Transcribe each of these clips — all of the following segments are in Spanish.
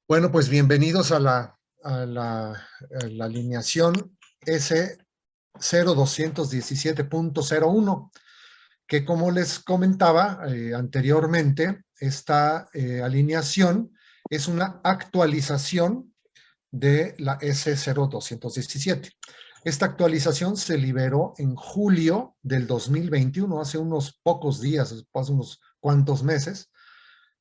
Bueno, pues bienvenidos a la alineación S0217.01, que como les comentaba anteriormente, esta alineación es una actualización de la S0217. Esta actualización se liberó en julio del 2021, hace unos pocos días, hace unos cuantos meses.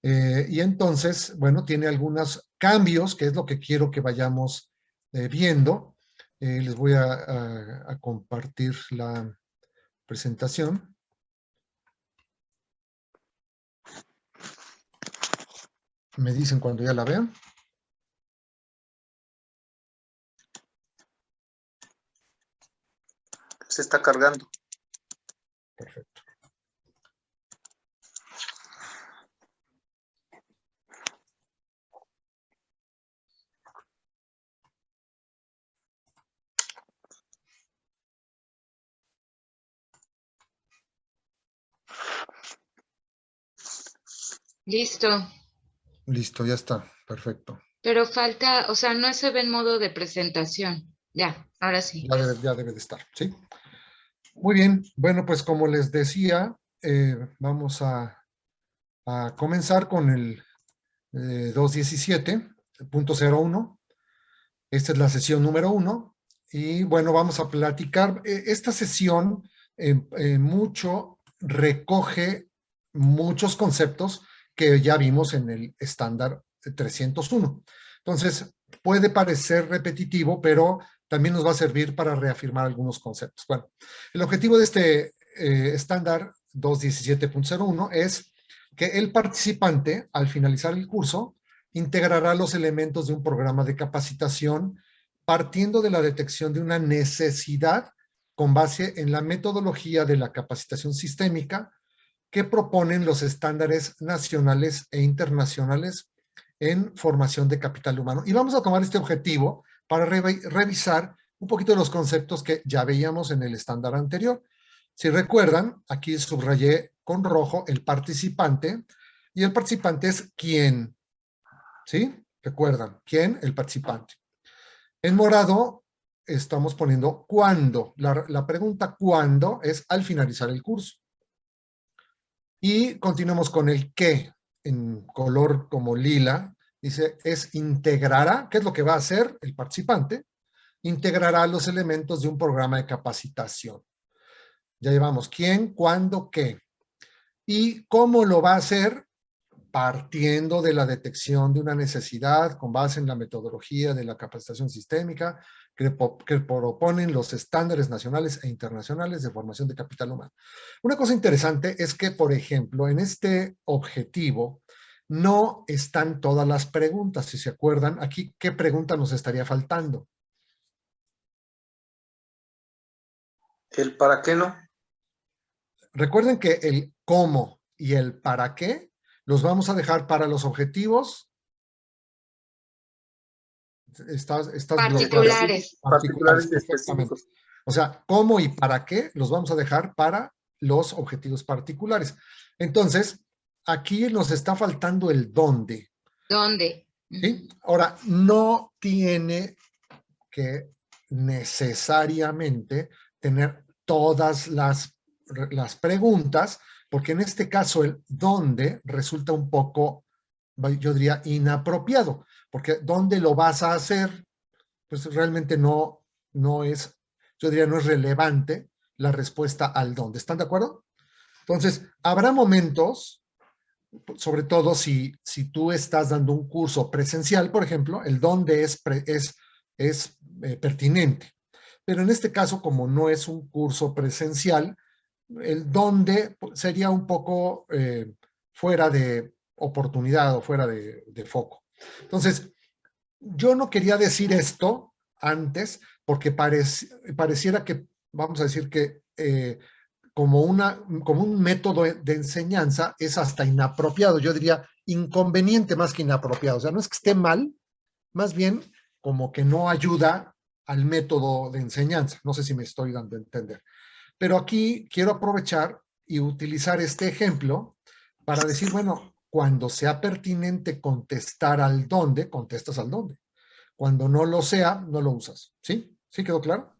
Y entonces, bueno, tiene algunos cambios, que es lo que quiero que vayamos viendo. Les voy a compartir la presentación. Me dicen cuando ya la vean. Se está cargando. Perfecto. Listo. Listo, ya está. Perfecto. Pero falta, o sea, no se ve en modo de presentación. Ya, ahora sí. Ya debe de estar, ¿sí? Muy bien. Bueno, pues como les decía, vamos a comenzar con el 217.01. Esta es la sesión número 1. Y bueno, vamos a platicar. Esta sesión mucho recoge muchos conceptos que ya vimos en el estándar 301. Entonces, puede parecer repetitivo, pero también nos va a servir para reafirmar algunos conceptos. Bueno, el objetivo de este estándar 217.01 es que el participante, al finalizar el curso, integrará los elementos de un programa de capacitación partiendo de la detección de una necesidad con base en la metodología de la capacitación sistémica que proponen los estándares nacionales e internacionales en formación de capital humano. Y vamos a tomar este objetivo para revisar un poquito de los conceptos que ya veíamos en el estándar anterior. Si recuerdan, aquí subrayé con rojo el participante, y el participante es quién, ¿sí? Recuerdan, ¿quién? El participante. En morado estamos poniendo cuándo. La pregunta cuándo es al finalizar el curso. Y continuamos con el qué, en color como lila. Dice, es integrará. ¿Qué es lo que va a hacer el participante? Integrará los elementos de un programa de capacitación. Ya llevamos quién, cuándo, qué. ¿Y cómo lo va a hacer? Partiendo de la detección de una necesidad con base en la metodología de la capacitación sistémica que proponen los estándares nacionales e internacionales de formación de capital humano. Una cosa interesante es que, por ejemplo, en este objetivo no están todas las preguntas. Si se acuerdan, aquí, ¿qué pregunta nos estaría faltando? ¿El para qué no? Recuerden que el cómo y el para qué los vamos a dejar para los objetivos. Estás Particulares. Particulares y perfectamente. específicos. O sea, cómo y para qué los vamos a dejar para los objetivos particulares. Entonces, aquí nos está faltando el dónde. ¿Dónde? ¿Sí? Ahora, no tiene que necesariamente tener todas las preguntas, porque en este caso el dónde resulta un poco, yo diría, inapropiado, porque ¿dónde lo vas a hacer? Pues realmente no es, yo diría, no es relevante la respuesta al dónde. ¿Están de acuerdo? Entonces, habrá momentos, sobre todo si tú estás dando un curso presencial, por ejemplo, el dónde es pertinente. Pero en este caso, como no es un curso presencial, el dónde sería un poco fuera de oportunidad o fuera de foco. Entonces, yo no quería decir esto antes porque pareciera que, vamos a decir que como un método de enseñanza es hasta inapropiado. Yo diría inconveniente más que inapropiado. O sea, no es que esté mal, más bien como que no ayuda al método de enseñanza. No sé si me estoy dando a entender. Pero aquí quiero aprovechar y utilizar este ejemplo para decir, bueno, cuando sea pertinente contestar al dónde, contestas al dónde. Cuando no lo sea, no lo usas. ¿Sí? ¿Sí quedó claro?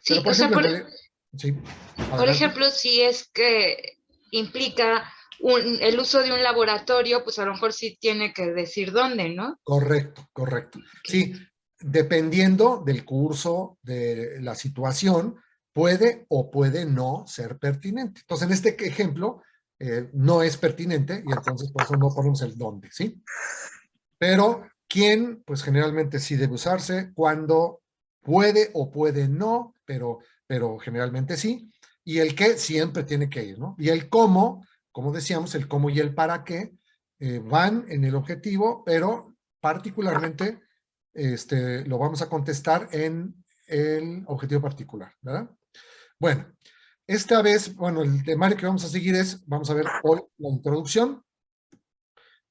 Pero, Sí, por o sea, ejemplo, sí, por adelante. ejemplo, si es que implica el uso de un laboratorio, pues a lo mejor sí tiene que decir dónde, ¿no? Correcto, correcto. Ok. Sí, dependiendo del curso, de la situación, puede o puede no ser pertinente. Entonces, en este ejemplo, no es pertinente y entonces por eso no ponemos el dónde, ¿sí? Pero, ¿quién? Pues generalmente sí debe usarse, cuando puede o puede no, pero generalmente sí. Y el qué siempre tiene que ir, ¿no? Y el cómo, como decíamos, el cómo y el para qué van en el objetivo, pero particularmente lo vamos a contestar en el objetivo particular, ¿verdad? Bueno, esta vez, bueno, el temario que vamos a seguir es, vamos a ver hoy la introducción.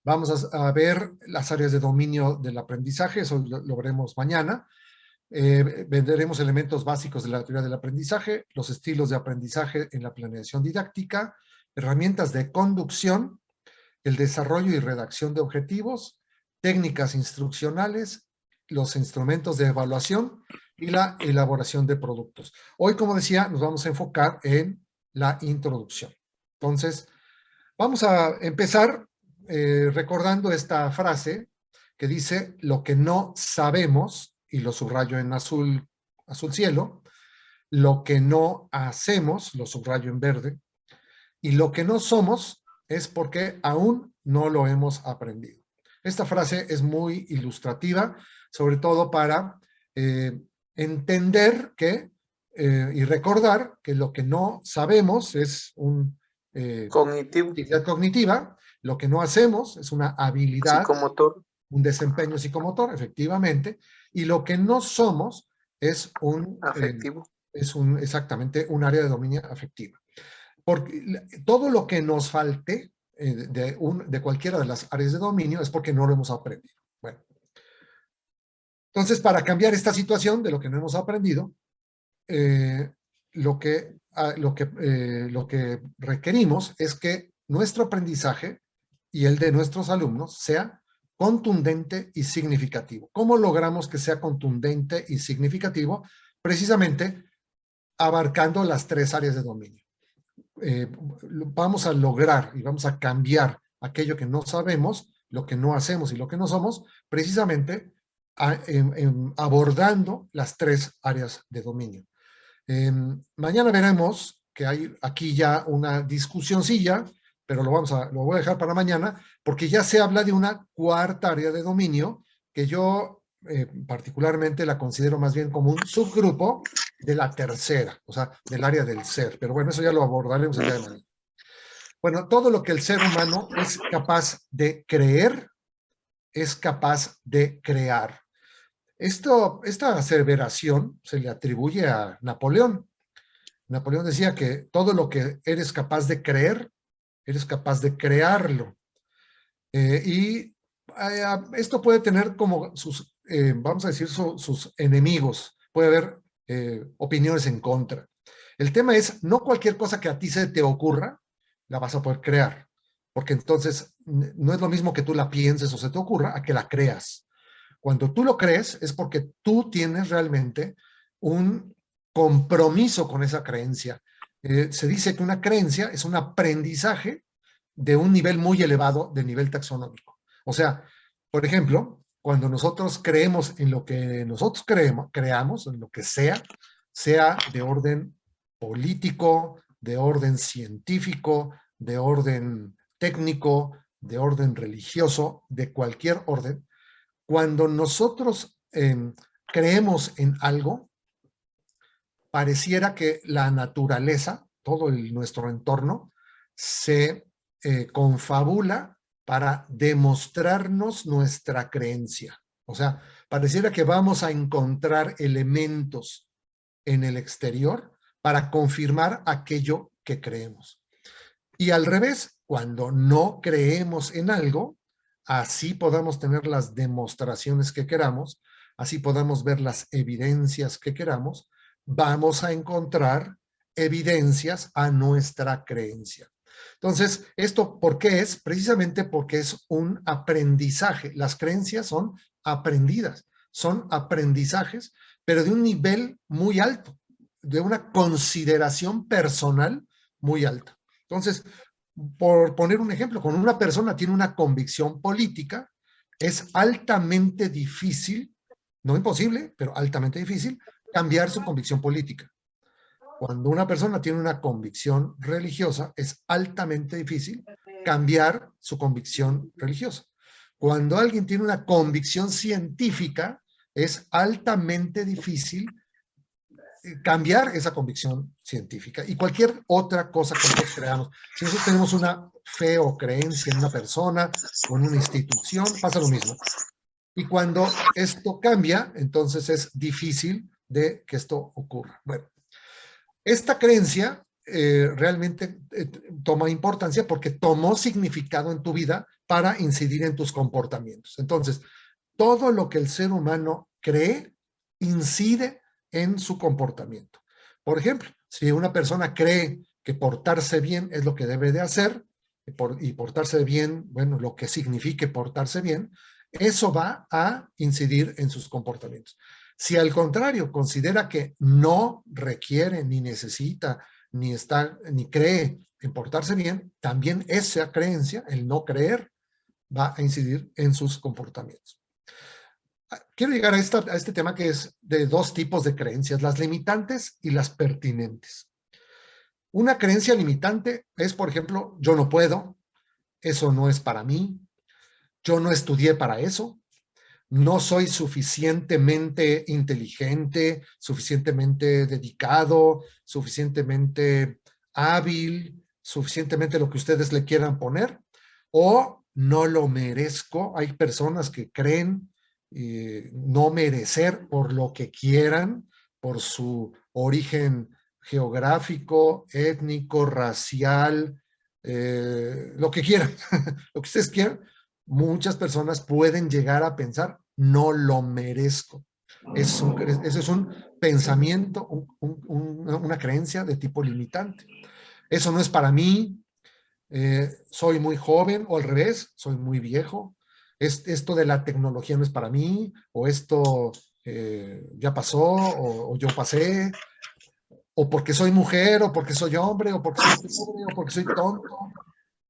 Vamos a ver las áreas de dominio del aprendizaje, eso lo veremos mañana. Veremos elementos básicos de la teoría del aprendizaje, los estilos de aprendizaje en la planeación didáctica, herramientas de conducción, el desarrollo y redacción de objetivos, técnicas instruccionales, los instrumentos de evaluación y la elaboración de productos. Hoy, como decía, nos vamos a enfocar en la introducción. Entonces, vamos a empezar recordando esta frase que dice: lo que no sabemos, y lo subrayo en azul, azul cielo, lo que no hacemos, lo subrayo en verde, y lo que no somos es porque aún no lo hemos aprendido. Esta frase es muy ilustrativa, sobre todo para entender que y recordar que lo que no sabemos es un Cognitivo, actividad cognitiva, lo que no hacemos es una habilidad, psicomotor, un desempeño psicomotor, efectivamente, y lo que no somos afectivo. exactamente un área de dominio afectiva. Porque todo lo que nos falte de cualquiera de las áreas de dominio es porque no lo hemos aprendido. Bueno, entonces, para cambiar esta situación de lo que no hemos aprendido, lo que requerimos es que nuestro aprendizaje y el de nuestros alumnos sea contundente y significativo. ¿Cómo logramos que sea contundente y significativo? Precisamente abarcando las tres áreas de dominio. Vamos a lograr y vamos a cambiar aquello que no sabemos, lo que no hacemos y lo que no somos, precisamente abordando las tres áreas de dominio. Mañana veremos que hay aquí ya una discusioncilla, pero lo voy a dejar para mañana, porque ya se habla de una cuarta área de dominio que yo particularmente la considero más bien como un subgrupo de la tercera, o sea, del área del ser. Pero bueno, eso ya lo abordaremos el día de mañana. Bueno, todo lo que el ser humano es capaz de creer, es capaz de crear. Esta aseveración se le atribuye a Napoleón. Napoleón decía que todo lo que eres capaz de creer, eres capaz de crearlo. Y esto puede tener como sus, vamos a decir, sus enemigos. Puede haber opiniones en contra. El tema es, no cualquier cosa que a ti se te ocurra, la vas a poder crear. Porque entonces no es lo mismo que tú la pienses o se te ocurra a que la creas. Cuando tú lo crees es porque tú tienes realmente un compromiso con esa creencia. Se dice que una creencia es un aprendizaje de un nivel muy elevado, de nivel taxonómico. O sea, por ejemplo, cuando nosotros creemos en lo que nosotros creamos, en lo que sea de orden político, de orden científico, de orden técnico, de orden religioso, de cualquier orden, cuando nosotros creemos en algo, pareciera que la naturaleza, todo nuestro entorno, se confabula para demostrarnos nuestra creencia. O sea, pareciera que vamos a encontrar elementos en el exterior para confirmar aquello que creemos. Y al revés, cuando no creemos en algo, así podamos tener las demostraciones que queramos, así podamos ver las evidencias que queramos, vamos a encontrar evidencias a nuestra creencia. Entonces, ¿esto por qué es? Precisamente porque es un aprendizaje. Las creencias son aprendidas, son aprendizajes, pero de un nivel muy alto, de una consideración personal muy alta. Entonces, por poner un ejemplo, cuando una persona tiene una convicción política, es altamente difícil, no imposible, pero altamente difícil, cambiar su convicción política. Cuando una persona tiene una convicción religiosa, es altamente difícil cambiar su convicción religiosa. Cuando alguien tiene una convicción científica, es altamente difícil cambiar esa convicción científica y cualquier otra cosa que nosotros creamos. Si nosotros tenemos una fe o creencia en una persona o en una institución, pasa lo mismo. Y cuando esto cambia, entonces es difícil de que esto ocurra. Bueno, esta creencia realmente toma importancia porque tomó significado en tu vida para incidir en tus comportamientos. Entonces, todo lo que el ser humano cree incide en su comportamiento. Por ejemplo, si una persona cree que portarse bien es lo que debe de hacer, y portarse bien, bueno, lo que signifique portarse bien, eso va a incidir en sus comportamientos. Si al contrario considera que no requiere, ni necesita, ni cree en portarse bien, también esa creencia, el no creer, va a incidir en sus comportamientos. Quiero llegar a este tema que es de dos tipos de creencias, las limitantes y las pertinentes. Una creencia limitante es, por ejemplo, yo no puedo, eso no es para mí, yo no estudié para eso, no soy suficientemente inteligente, suficientemente dedicado, suficientemente hábil, suficientemente lo que ustedes le quieran poner, o no lo merezco. Hay personas que creen no merecer por lo que quieran, por su origen geográfico, étnico, racial, lo que quieran, lo que ustedes quieran. Muchas personas pueden llegar a pensar, no lo merezco. Eso es un pensamiento, una creencia de tipo limitante. Eso no es para mí, soy muy joven, o al revés, soy muy viejo. Esto de la tecnología no es para mí, o esto ya pasó, o yo pasé, o porque soy mujer, o porque soy hombre, o porque soy pobre, o porque soy tonto.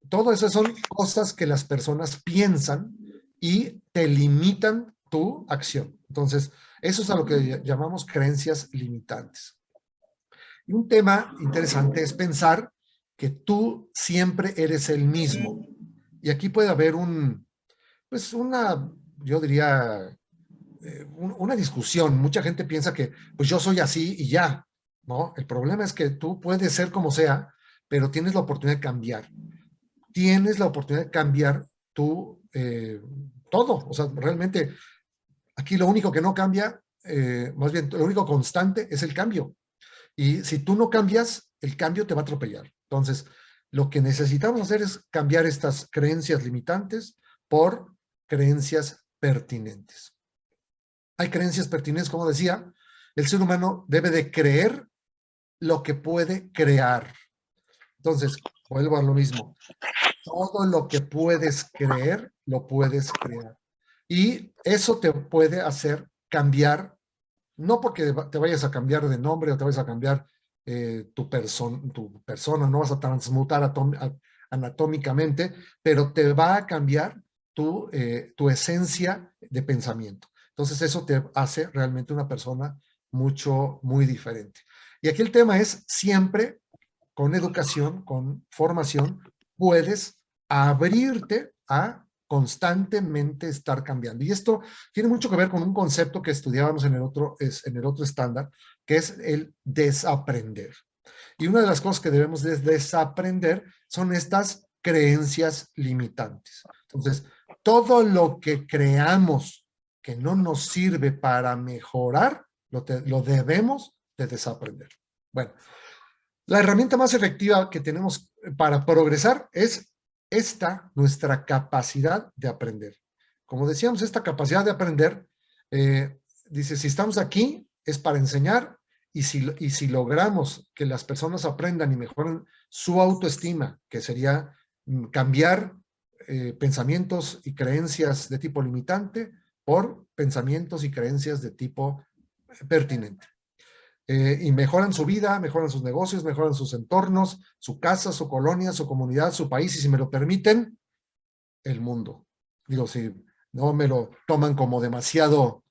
Todo eso son cosas que las personas piensan y te limitan tu acción. Entonces, eso es a lo que llamamos creencias limitantes. Y un tema interesante es pensar que tú siempre eres el mismo. Y aquí puede haber yo diría, una discusión. Mucha gente piensa que pues yo soy así y ya, ¿no? El problema es que tú puedes ser como sea, pero tienes la oportunidad de cambiar. Tienes la oportunidad de cambiar todo. O sea, realmente aquí lo único que no cambia, más bien lo único constante es el cambio. Y si tú no cambias, el cambio te va a atropellar. Entonces, lo que necesitamos hacer es cambiar estas creencias limitantes por creencias pertinentes. Hay creencias pertinentes, como decía, el ser humano debe de creer lo que puede crear. Entonces, vuelvo a lo mismo. Todo lo que puedes creer, lo puedes crear. Y eso te puede hacer cambiar, no porque te vayas a cambiar de nombre o te vayas a cambiar tu persona, no vas a transmutar anatómicamente, pero te va a cambiar tu esencia de pensamiento. Entonces eso te hace realmente una persona muy diferente. Y aquí el tema es siempre con educación, con formación, puedes abrirte a constantemente estar cambiando. Y esto tiene mucho que ver con un concepto que estudiábamos en el otro estándar, que es el desaprender. Y una de las cosas que debemos de desaprender son estas creencias limitantes. Entonces, todo lo que creamos que no nos sirve para mejorar, lo debemos de desaprender. Bueno, la herramienta más efectiva que tenemos para progresar es nuestra capacidad de aprender. Como decíamos, esta capacidad de aprender, dice, si estamos aquí es para enseñar y si logramos que las personas aprendan y mejoren su autoestima, que sería cambiar pensamientos y creencias de tipo limitante por pensamientos y creencias de tipo pertinente. Y mejoran su vida, mejoran sus negocios, mejoran sus entornos, su casa, su colonia, su comunidad, su país, y si me lo permiten, el mundo. Digo, si no me lo toman como demasiado,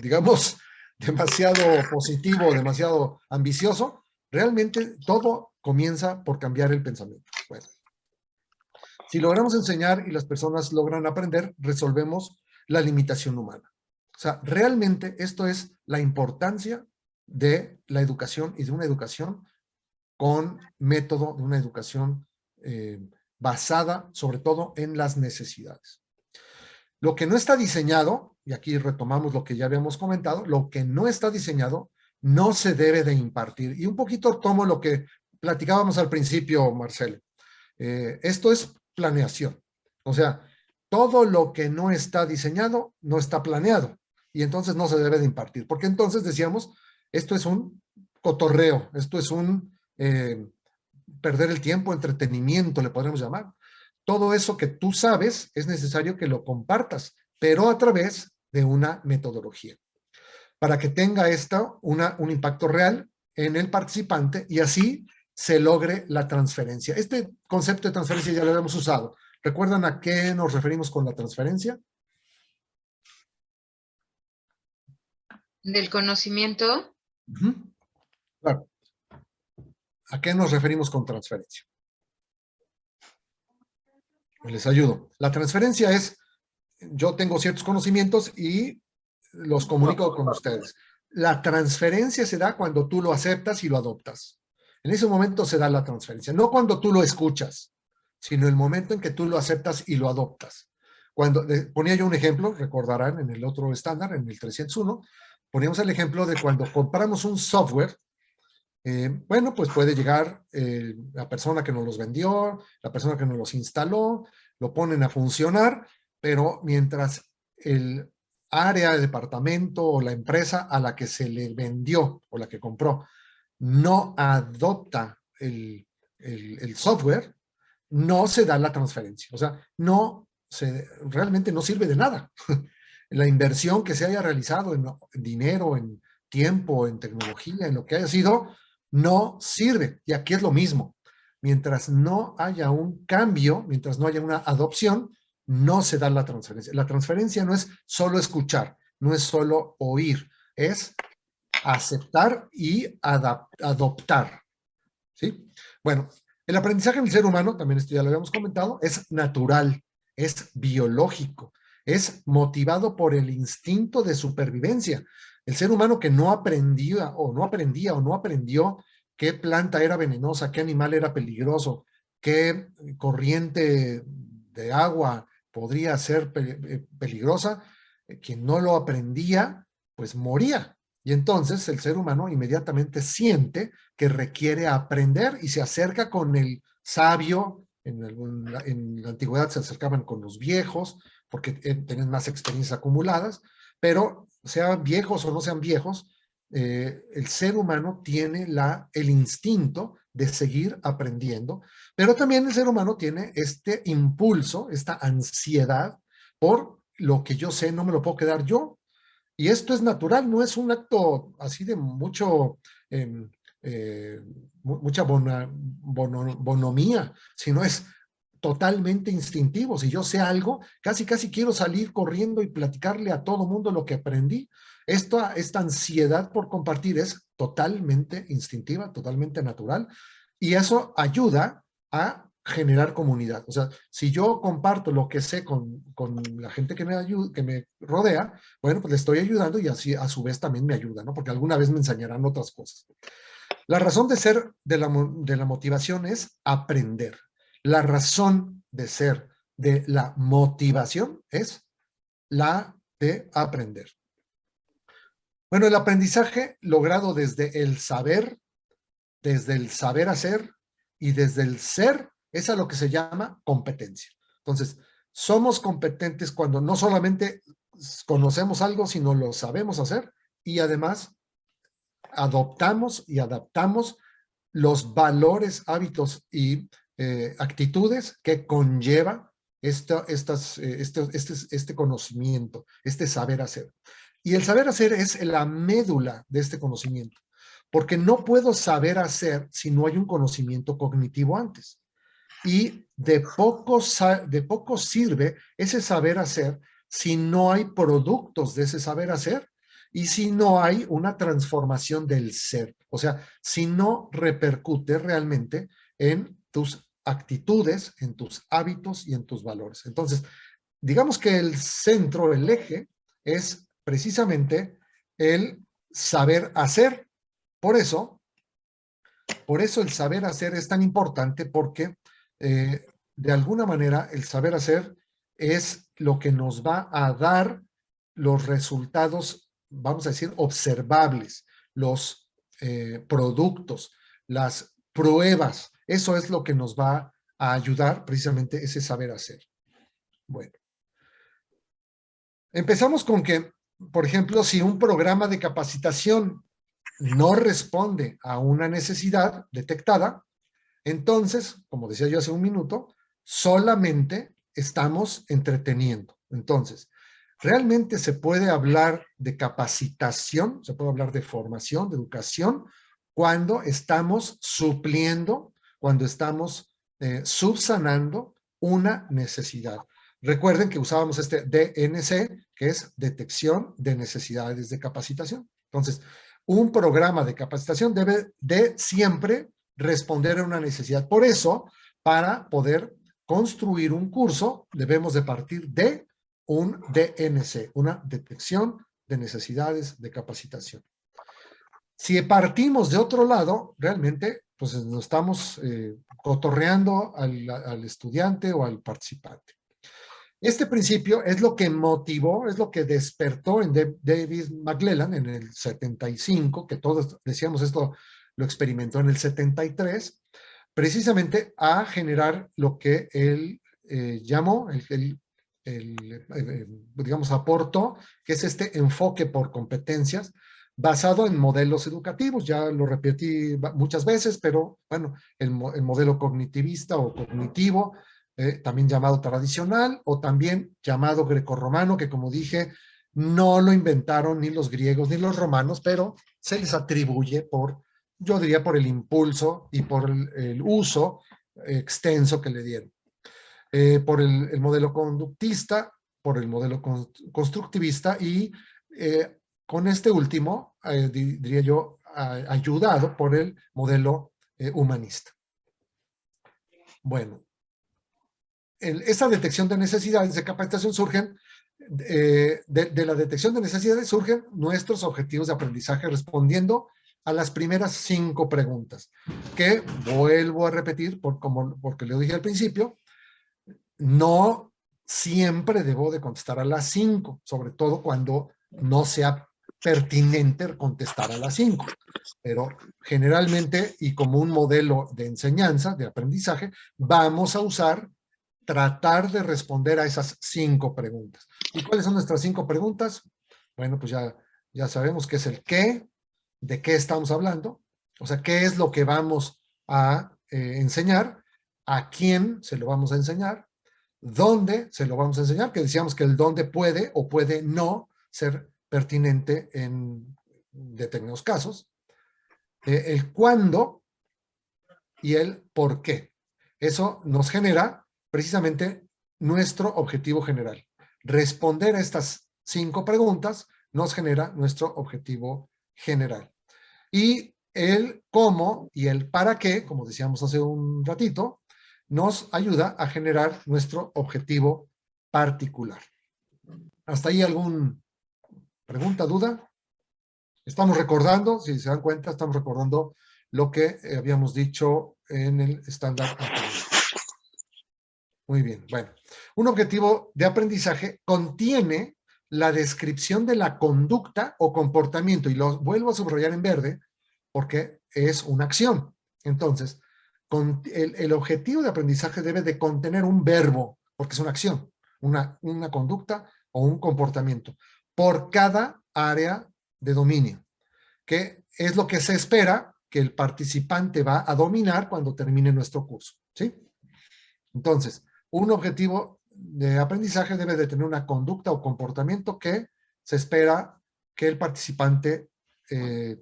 digamos, demasiado positivo, demasiado ambicioso, realmente todo comienza por cambiar el pensamiento. Bueno, si logramos enseñar y las personas logran aprender, resolvemos la limitación humana. O sea, realmente esto es la importancia de la educación y de una educación con método, de una educación basada sobre todo en las necesidades. Lo que no está diseñado, y aquí retomamos lo que ya habíamos comentado, lo que no está diseñado no se debe de impartir. Y un poquito tomo lo que platicábamos al principio, Marcelo. Esto es planeación. O sea, todo lo que no está diseñado no está planeado. Y entonces no se debe de impartir. Porque entonces decíamos, esto es un cotorreo, esto es un perder el tiempo, entretenimiento, le podríamos llamar. Todo eso que tú sabes es necesario que lo compartas, pero a través de una metodología, para que tenga un impacto real en el participante y así se logre la transferencia. Este concepto de transferencia ya lo habíamos usado. ¿Recuerdan a qué nos referimos con la transferencia? ¿Del conocimiento? Claro. ¿A qué nos referimos con transferencia? Les ayudo. La transferencia es, yo tengo ciertos conocimientos y los comunico con ustedes. La transferencia se da cuando tú lo aceptas y lo adoptas. En ese momento se da la transferencia. No cuando tú lo escuchas, sino el momento en que tú lo aceptas y lo adoptas. Cuando ponía yo un ejemplo, recordarán en el otro estándar, en el 301, poníamos el ejemplo de cuando compramos un software. Bueno, pues puede llegar la persona que nos los vendió, la persona que nos los instaló, lo ponen a funcionar, pero mientras el área de departamento o la empresa a la que se le vendió o la que compró no adopta el software, no se da la transferencia. O sea, realmente no sirve de nada. La inversión que se haya realizado en dinero, en tiempo, en tecnología, en lo que haya sido, no sirve. Y aquí es lo mismo. Mientras no haya un cambio, mientras no haya una adopción, no se da la transferencia. La transferencia no es solo escuchar, no es solo oír, es aceptar y adoptar. ¿Sí? Bueno, el aprendizaje en el ser humano, también esto ya lo habíamos comentado, es natural, es biológico, es motivado por el instinto de supervivencia. El ser humano que no aprendía o no aprendió qué planta era venenosa, qué animal era peligroso, qué corriente de agua podría ser peligrosa, quien no lo aprendía, pues moría. Y entonces el ser humano inmediatamente siente que requiere aprender y se acerca con el sabio. En la antigüedad se acercaban con los viejos porque tenían más experiencias acumuladas, pero sean viejos o no sean viejos, el ser humano tiene el instinto de seguir aprendiendo, pero también el ser humano tiene este impulso, esta ansiedad por lo que yo sé, no me lo puedo quedar yo. Y esto es natural, no es un acto así de mucha bonomía, sino es totalmente instintivo. Si yo sé algo, casi quiero salir corriendo y platicarle a todo mundo lo que aprendí. Esta ansiedad por compartir es totalmente instintiva, totalmente natural, y eso ayuda a generar comunidad. O sea, si yo comparto lo que sé con la gente que me rodea, bueno, pues le estoy ayudando y así a su vez también me ayuda, ¿no? Porque alguna vez me enseñarán otras cosas. La razón de ser de la motivación es aprender. La razón de ser de la motivación es la de aprender. Bueno, el aprendizaje logrado desde el saber hacer y desde el ser es a lo que se llama competencia. Entonces, somos competentes cuando no solamente conocemos algo, sino lo sabemos hacer y además adoptamos y adaptamos los valores, hábitos y actitudes que conlleva este conocimiento, este saber hacer. Y el saber hacer es la médula de este conocimiento, porque no puedo saber hacer si no hay un conocimiento cognitivo antes. Y de poco sirve ese saber hacer si no hay productos de ese saber hacer y si no hay una transformación del ser. O sea, si no repercute realmente en tus actitudes, en tus hábitos y en tus valores. Entonces, digamos que el centro, el eje, es precisamente el saber hacer. Por eso el saber hacer es tan importante porque de alguna manera el saber hacer es lo que nos va a dar los resultados, vamos a decir, observables, los productos, las pruebas. Eso es lo que nos va a ayudar precisamente ese saber hacer. Bueno. Empezamos con que, por ejemplo, si un programa de capacitación no responde a una necesidad detectada, entonces, como decía yo hace un minuto, solamente estamos entreteniendo. Entonces, realmente se puede hablar de capacitación, se puede hablar de formación, de educación, cuando estamos supliendo, cuando estamos subsanando una necesidad. Recuerden que usábamos este DNC, que es detección de necesidades de capacitación. Entonces, un programa de capacitación debe de siempre responder a una necesidad. Por eso, para poder construir un curso, debemos de partir de un DNC, una detección de necesidades de capacitación. Si partimos de otro lado, realmente, pues nos estamos cotorreando al estudiante o al participante. Este principio es lo que motivó, es lo que despertó en David McClelland en el 75, que todos decíamos esto lo experimentó en el 73, precisamente a generar lo que él llamó, digamos, aportó, que es este enfoque por competencias basado en modelos educativos. Ya lo repetí muchas veces, pero bueno, el modelo cognitivista o cognitivo, también llamado tradicional o también llamado grecorromano, que como dije, no lo inventaron ni los griegos ni los romanos, pero se les atribuye yo diría por el impulso y por el uso extenso que le dieron. Por el modelo conductista, por el modelo constructivista y con este último, diría yo, ayudado por el modelo humanista. Bueno, esa detección de necesidades de capacitación surgen, de la detección de necesidades surgen nuestros objetivos de aprendizaje respondiendo a las primeras 5 preguntas, que vuelvo a repetir porque lo dije al principio, no siempre debo de contestar a las 5, sobre todo cuando no sea pertinente contestar a las 5. Pero generalmente, y como un modelo de enseñanza, de aprendizaje, vamos a tratar de responder a esas 5 preguntas. ¿Y cuáles son nuestras 5 preguntas? Bueno, pues ya sabemos qué es el qué, de qué estamos hablando, o sea, qué es lo que vamos a enseñar, a quién se lo vamos a enseñar, dónde se lo vamos a enseñar, que decíamos que el dónde puede o puede no ser pertinente en determinados casos, el cuándo y el por qué. Eso nos genera precisamente nuestro objetivo general. Responder a estas 5 preguntas nos genera nuestro objetivo general. Y el cómo y el para qué, como decíamos hace un ratito, nos ayuda a generar nuestro objetivo particular. ¿Hasta ahí alguna pregunta, duda? Estamos recordando, si se dan cuenta, estamos recordando lo que habíamos dicho en el estándar anterior. Muy bien, bueno. Un objetivo de aprendizaje contiene la descripción de la conducta o comportamiento, y lo vuelvo a subrayar en verde, porque es una acción. Entonces, el objetivo de aprendizaje debe de contener un verbo, porque es una acción, una conducta o un comportamiento, por cada área de dominio, que es lo que se espera que el participante va a dominar cuando termine nuestro curso, ¿sí? Entonces, un objetivo de aprendizaje debe de tener una conducta o comportamiento que se espera que el participante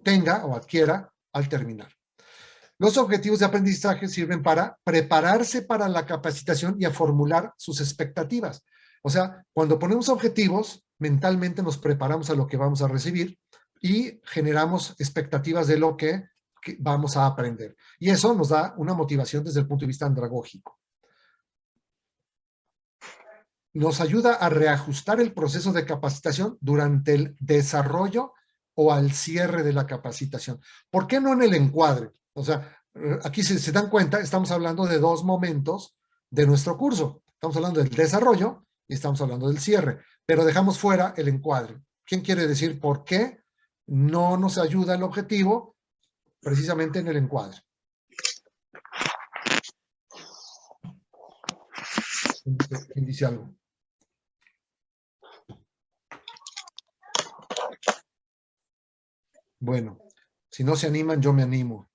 tenga o adquiera al terminar. Los objetivos de aprendizaje sirven para prepararse para la capacitación y a formular sus expectativas. O sea, cuando ponemos objetivos, mentalmente nos preparamos a lo que vamos a recibir y generamos expectativas de lo que vamos a aprender. Y eso nos da una motivación desde el punto de vista andragógico. Nos ayuda a reajustar el proceso de capacitación durante el desarrollo o al cierre de la capacitación. ¿Por qué no en el encuadre? O sea, aquí si se dan cuenta, estamos hablando de dos momentos de nuestro curso. Estamos hablando del desarrollo y estamos hablando del cierre, pero dejamos fuera el encuadre. ¿Quién quiere decir por qué no nos ayuda el objetivo precisamente en el encuadre? ¿Quién dice algo? Bueno, si no se animan, yo me animo.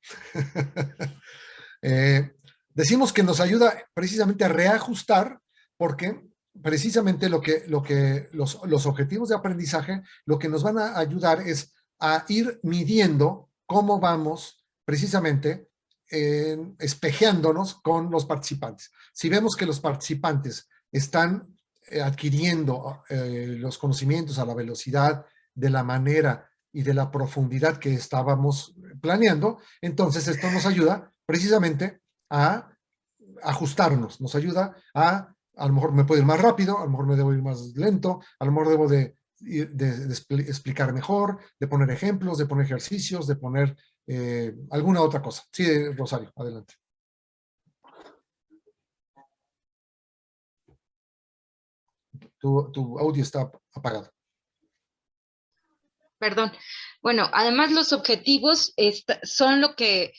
Decimos que nos ayuda precisamente a reajustar, porque precisamente los objetivos de aprendizaje lo que nos van a ayudar es a ir midiendo cómo vamos precisamente espejeándonos con los participantes. Si vemos que los participantes están adquiriendo los conocimientos a la velocidad, de la manera y de la profundidad que estábamos planeando, entonces esto nos ayuda precisamente a ajustarnos, nos ayuda a lo mejor me puedo ir más rápido, a lo mejor me debo ir más lento, a lo mejor debo de explicar mejor, de poner ejemplos, de poner ejercicios, de poner alguna otra cosa. Sí, Rosario, adelante. Tu audio está apagado. Perdón. Bueno, además los objetivos son lo que,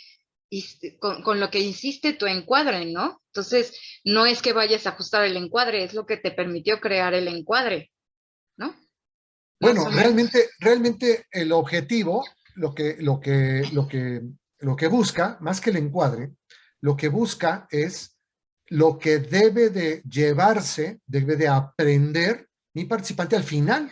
con lo que hiciste tu encuadre, ¿no? Entonces, no es que vayas a ajustar el encuadre, es lo que te permitió crear el encuadre, ¿no? Bueno, realmente el objetivo, lo que busca, más que el encuadre, lo que busca es lo que debe de llevarse, debe de aprender mi participante al final.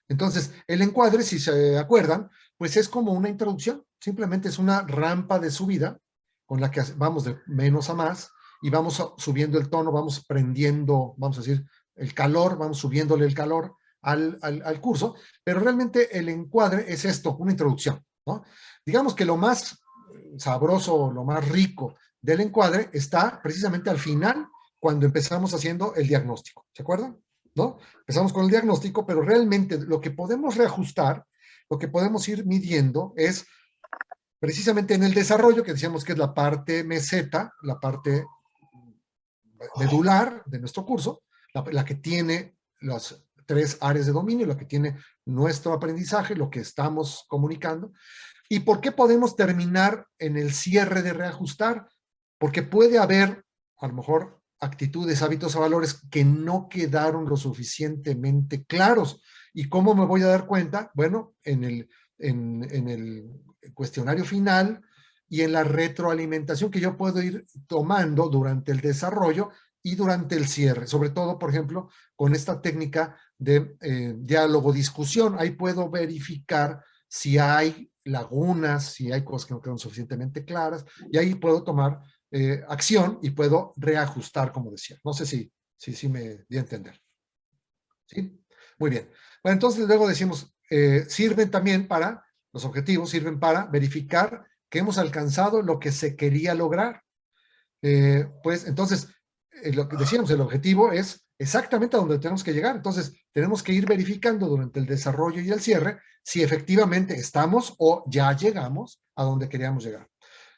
Entonces, el encuadre, si se acuerdan, pues es como una introducción, simplemente es una rampa de subida con la que vamos de menos a más y vamos subiendo el tono, vamos prendiendo, vamos a decir, el calor, vamos subiéndole el calor al curso, pero realmente el encuadre es esto, una introducción, ¿no? Digamos que lo más sabroso, lo más rico del encuadre está precisamente al final, cuando empezamos haciendo el diagnóstico, ¿se acuerdan? ¿No? Empezamos con el diagnóstico, pero realmente lo que podemos reajustar, lo que podemos ir midiendo es precisamente en el desarrollo, que decíamos que es la parte meseta, la parte medular de nuestro curso, la que tiene las 3 áreas de dominio, la que tiene nuestro aprendizaje, lo que estamos comunicando. ¿Y por qué podemos terminar en el cierre de reajustar? Porque puede haber, a lo mejor, actitudes, hábitos o valores que no quedaron lo suficientemente claros. ¿Y cómo me voy a dar cuenta? Bueno, en el cuestionario final y en la retroalimentación que yo puedo ir tomando durante el desarrollo y durante el cierre. Sobre todo, por ejemplo, con esta técnica de diálogo-discusión. Ahí puedo verificar si hay lagunas, si hay cosas que no quedan suficientemente claras, y ahí puedo tomar acción y puedo reajustar, como decía. No sé si me di a entender. ¿Sí? Muy bien. Bueno, entonces luego decimos, sirven también para, los objetivos sirven para verificar que hemos alcanzado lo que se quería lograr. Pues entonces, lo que decíamos, el objetivo es exactamente a donde tenemos que llegar. Entonces, tenemos que ir verificando durante el desarrollo y el cierre si efectivamente estamos o ya llegamos a donde queríamos llegar.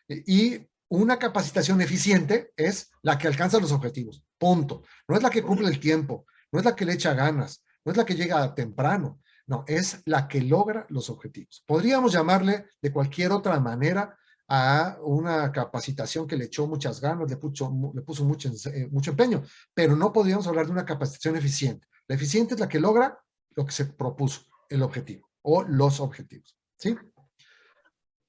Y una capacitación eficiente es la que alcanza los objetivos, punto. No es la que cumple el tiempo, no es la que le echa ganas, no es la que llega temprano, no, es la que logra los objetivos. Podríamos llamarle de cualquier otra manera a una capacitación que le echó muchas ganas, le puso mucho empeño, pero no podríamos hablar de una capacitación eficiente. La eficiente es la que logra lo que se propuso, el objetivo. o los objetivos, ¿sí?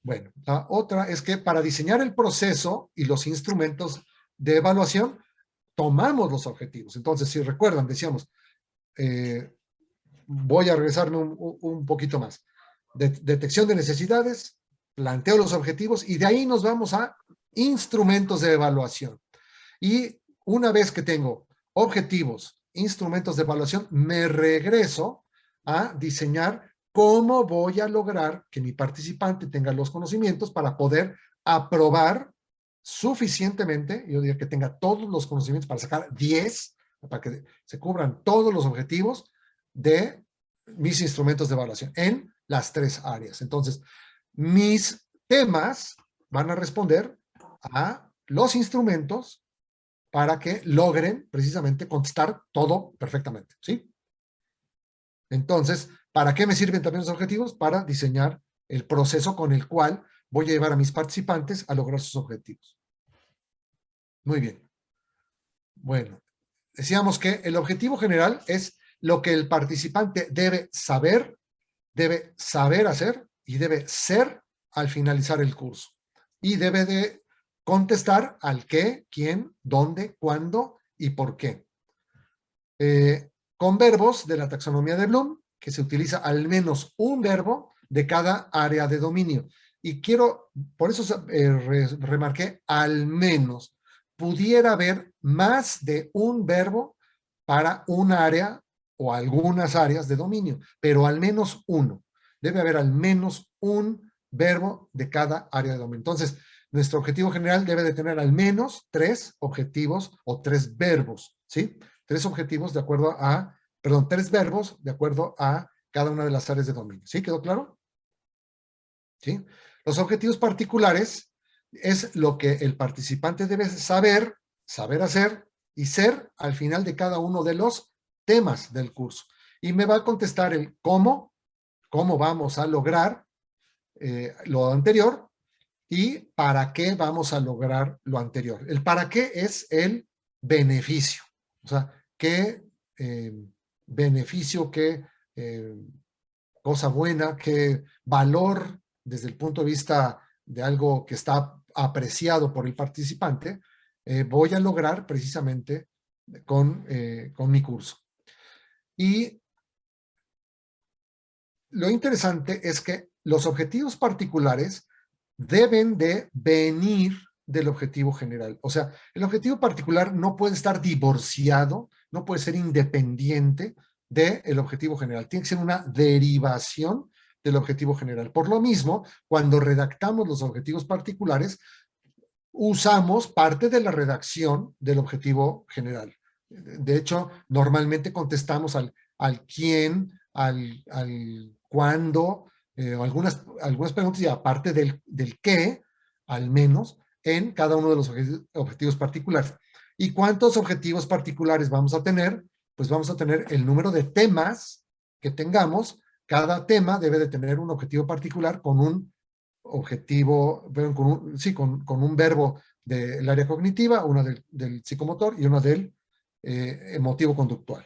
Bueno, la otra es que para diseñar el proceso y los instrumentos de evaluación, tomamos los objetivos. Entonces, si recuerdan, decíamos, voy a regresarme un poquito más. Detección de necesidades, planteo los objetivos y de ahí nos vamos a instrumentos de evaluación. Y una vez que tengo objetivos, instrumentos de evaluación, me regreso a diseñar cómo voy a lograr que mi participante tenga los conocimientos para poder aprobar suficientemente, yo diría que tenga todos los conocimientos para sacar 10, para que se cubran todos los objetivos de mis instrumentos de evaluación en las 3 áreas. Entonces, mis temas van a responder a los instrumentos para que logren precisamente contestar todo perfectamente, ¿sí? Entonces, ¿para qué me sirven también los objetivos? Para diseñar el proceso con el cual voy a llevar a mis participantes a lograr sus objetivos. Muy bien. Bueno, decíamos que el objetivo general es lo que el participante debe saber hacer y debe ser al finalizar el curso. Y debe de contestar al qué, quién, dónde, cuándo y por qué. Con verbos de la taxonomía de Bloom, que se utiliza al menos un verbo de cada área de dominio. Y quiero, por eso remarqué al menos. Pudiera haber más de un verbo para un área o algunas áreas de dominio, pero al menos uno. Debe haber al menos un verbo de cada área de dominio. Entonces, nuestro objetivo general debe de tener al menos 3 objetivos o 3 verbos, ¿sí? 3 objetivos de acuerdo a, perdón, 3 verbos de acuerdo a cada una de las áreas de dominio. ¿Sí? ¿Quedó claro? ¿Sí? Los objetivos particulares es lo que el participante debe saber hacer y ser al final de cada uno de los temas del curso. Y me va a contestar el cómo vamos a lograr lo anterior y para qué vamos a lograr lo anterior. El para qué es el beneficio. O sea, qué beneficio, qué cosa buena, qué valor desde el punto de vista de algo que está apreciado por el participante, voy a lograr precisamente con mi curso. Y lo interesante es que los objetivos particulares deben de venir del objetivo general. O sea, el objetivo particular no puede estar divorciado, no puede ser independiente del objetivo general. Tiene que ser una derivación del objetivo general. Por lo mismo, cuando redactamos los objetivos particulares, usamos parte de la redacción del objetivo general. De hecho, normalmente contestamos al quién, al cuándo, algunas preguntas y aparte del qué, al menos, en cada uno de los objetivos particulares. ¿Y cuántos objetivos particulares vamos a tener? Pues vamos a tener el número de temas que tengamos. Cada tema debe de tener un objetivo particular con un objetivo, con un verbo del área cognitiva, una del psicomotor y una del emotivo-conductual.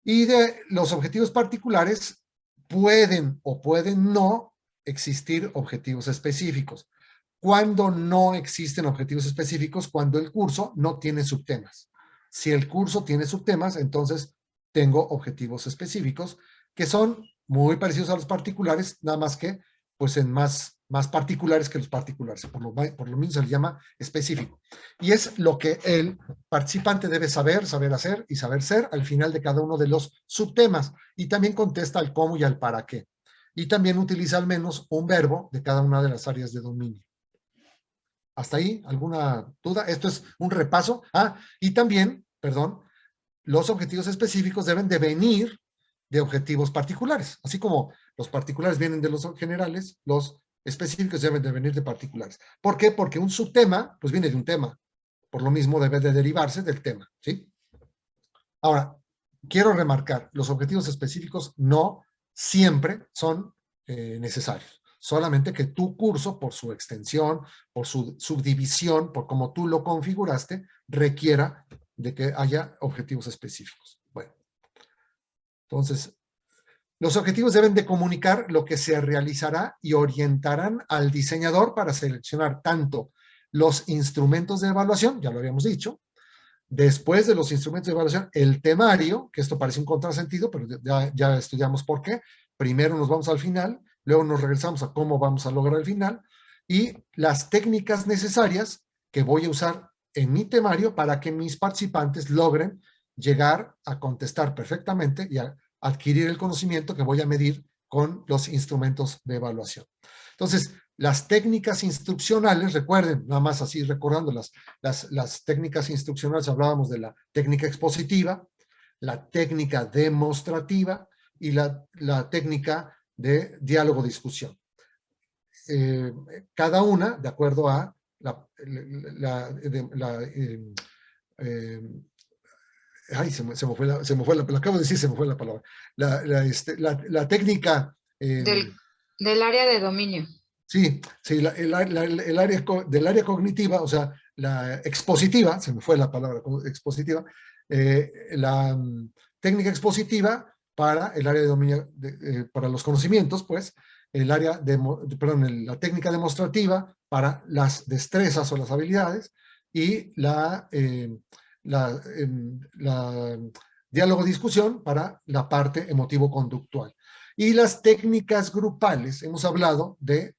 Y de los objetivos particulares pueden o pueden no existir objetivos específicos. ¿Cuándo no existen objetivos específicos? Cuando el curso no tiene subtemas. Si el curso tiene subtemas, entonces tengo objetivos específicos que son muy parecidos a los particulares, nada más que pues en más particulares que los particulares. Por lo mismo se le llama específico. Y es lo que el participante debe saber hacer y saber ser al final de cada uno de los subtemas. Y también contesta al cómo y al para qué. Y también utiliza al menos un verbo de cada una de las áreas de dominio. ¿Hasta ahí alguna duda? Esto es un repaso. Y también, perdón, los objetivos específicos deben de venir de objetivos particulares. Así como los particulares vienen de los generales, los específicos deben de venir de particulares. ¿Por qué? Porque un subtema, pues viene de un tema. Por lo mismo debe de derivarse del tema, ¿sí? Ahora, quiero remarcar, los objetivos específicos no siempre son necesarios. Solamente que tu curso, por su extensión, por su subdivisión, por cómo tú lo configuraste, requiera de que haya objetivos específicos. Bueno, entonces, Los objetivos deben de comunicar lo que se realizará y orientarán al diseñador para seleccionar tanto los instrumentos de evaluación, ya lo habíamos dicho, después de los instrumentos de evaluación, el temario, que esto parece un contrasentido, pero ya estudiamos por qué. Primero nos vamos al final, luego nos regresamos a cómo vamos a lograr el final, y las técnicas necesarias que voy a usar en mi temario para que mis participantes logren llegar a contestar perfectamente y a adquirir el conocimiento que voy a medir con los instrumentos de evaluación. Entonces, las técnicas instruccionales, recuerden, nada más así recordando las técnicas instruccionales, hablábamos de la técnica expositiva, la técnica demostrativa y la técnica de diálogo-discusión. Cada una, de acuerdo a ay, se me fue la, lo acabo de decir, se me fue la palabra. La técnica... del área de dominio. Sí, sí, el área del área cognitiva, o sea, la expositiva, se me fue la palabra expositiva, la técnica expositiva para el área de dominio, para los conocimientos, pues, el área de, perdón, la técnica demostrativa para las destrezas o las habilidades y la diálogo-discusión para la parte emotivo-conductual. Y las técnicas grupales, hemos hablado de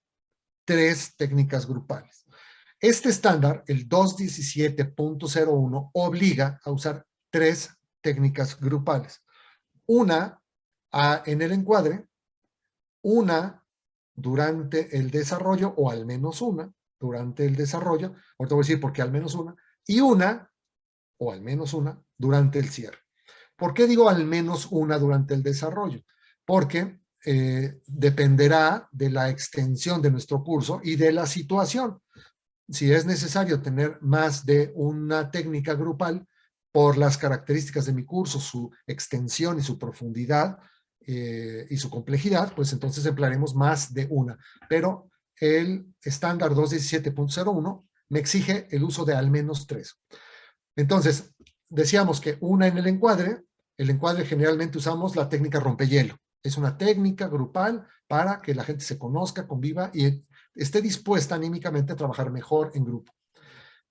3 técnicas grupales. Este estándar, el 217.01, obliga a usar 3 técnicas grupales. Una en el encuadre, una durante el desarrollo, o al menos una durante el desarrollo, ahorita voy a decir por qué al menos una, y una, o al menos una, durante el cierre. ¿Por qué digo al menos una durante el desarrollo? Porque dependerá de la extensión de nuestro curso y de la situación. Si es necesario tener más de una técnica grupal por las características de mi curso, su extensión y su profundidad y su complejidad, pues entonces emplearemos más de una. Pero el estándar 217.01 me exige el uso de al menos 3. Entonces, decíamos que una en el encuadre generalmente usamos la técnica rompehielo. Es una técnica grupal para que la gente se conozca, conviva y esté dispuesta anímicamente a trabajar mejor en grupo.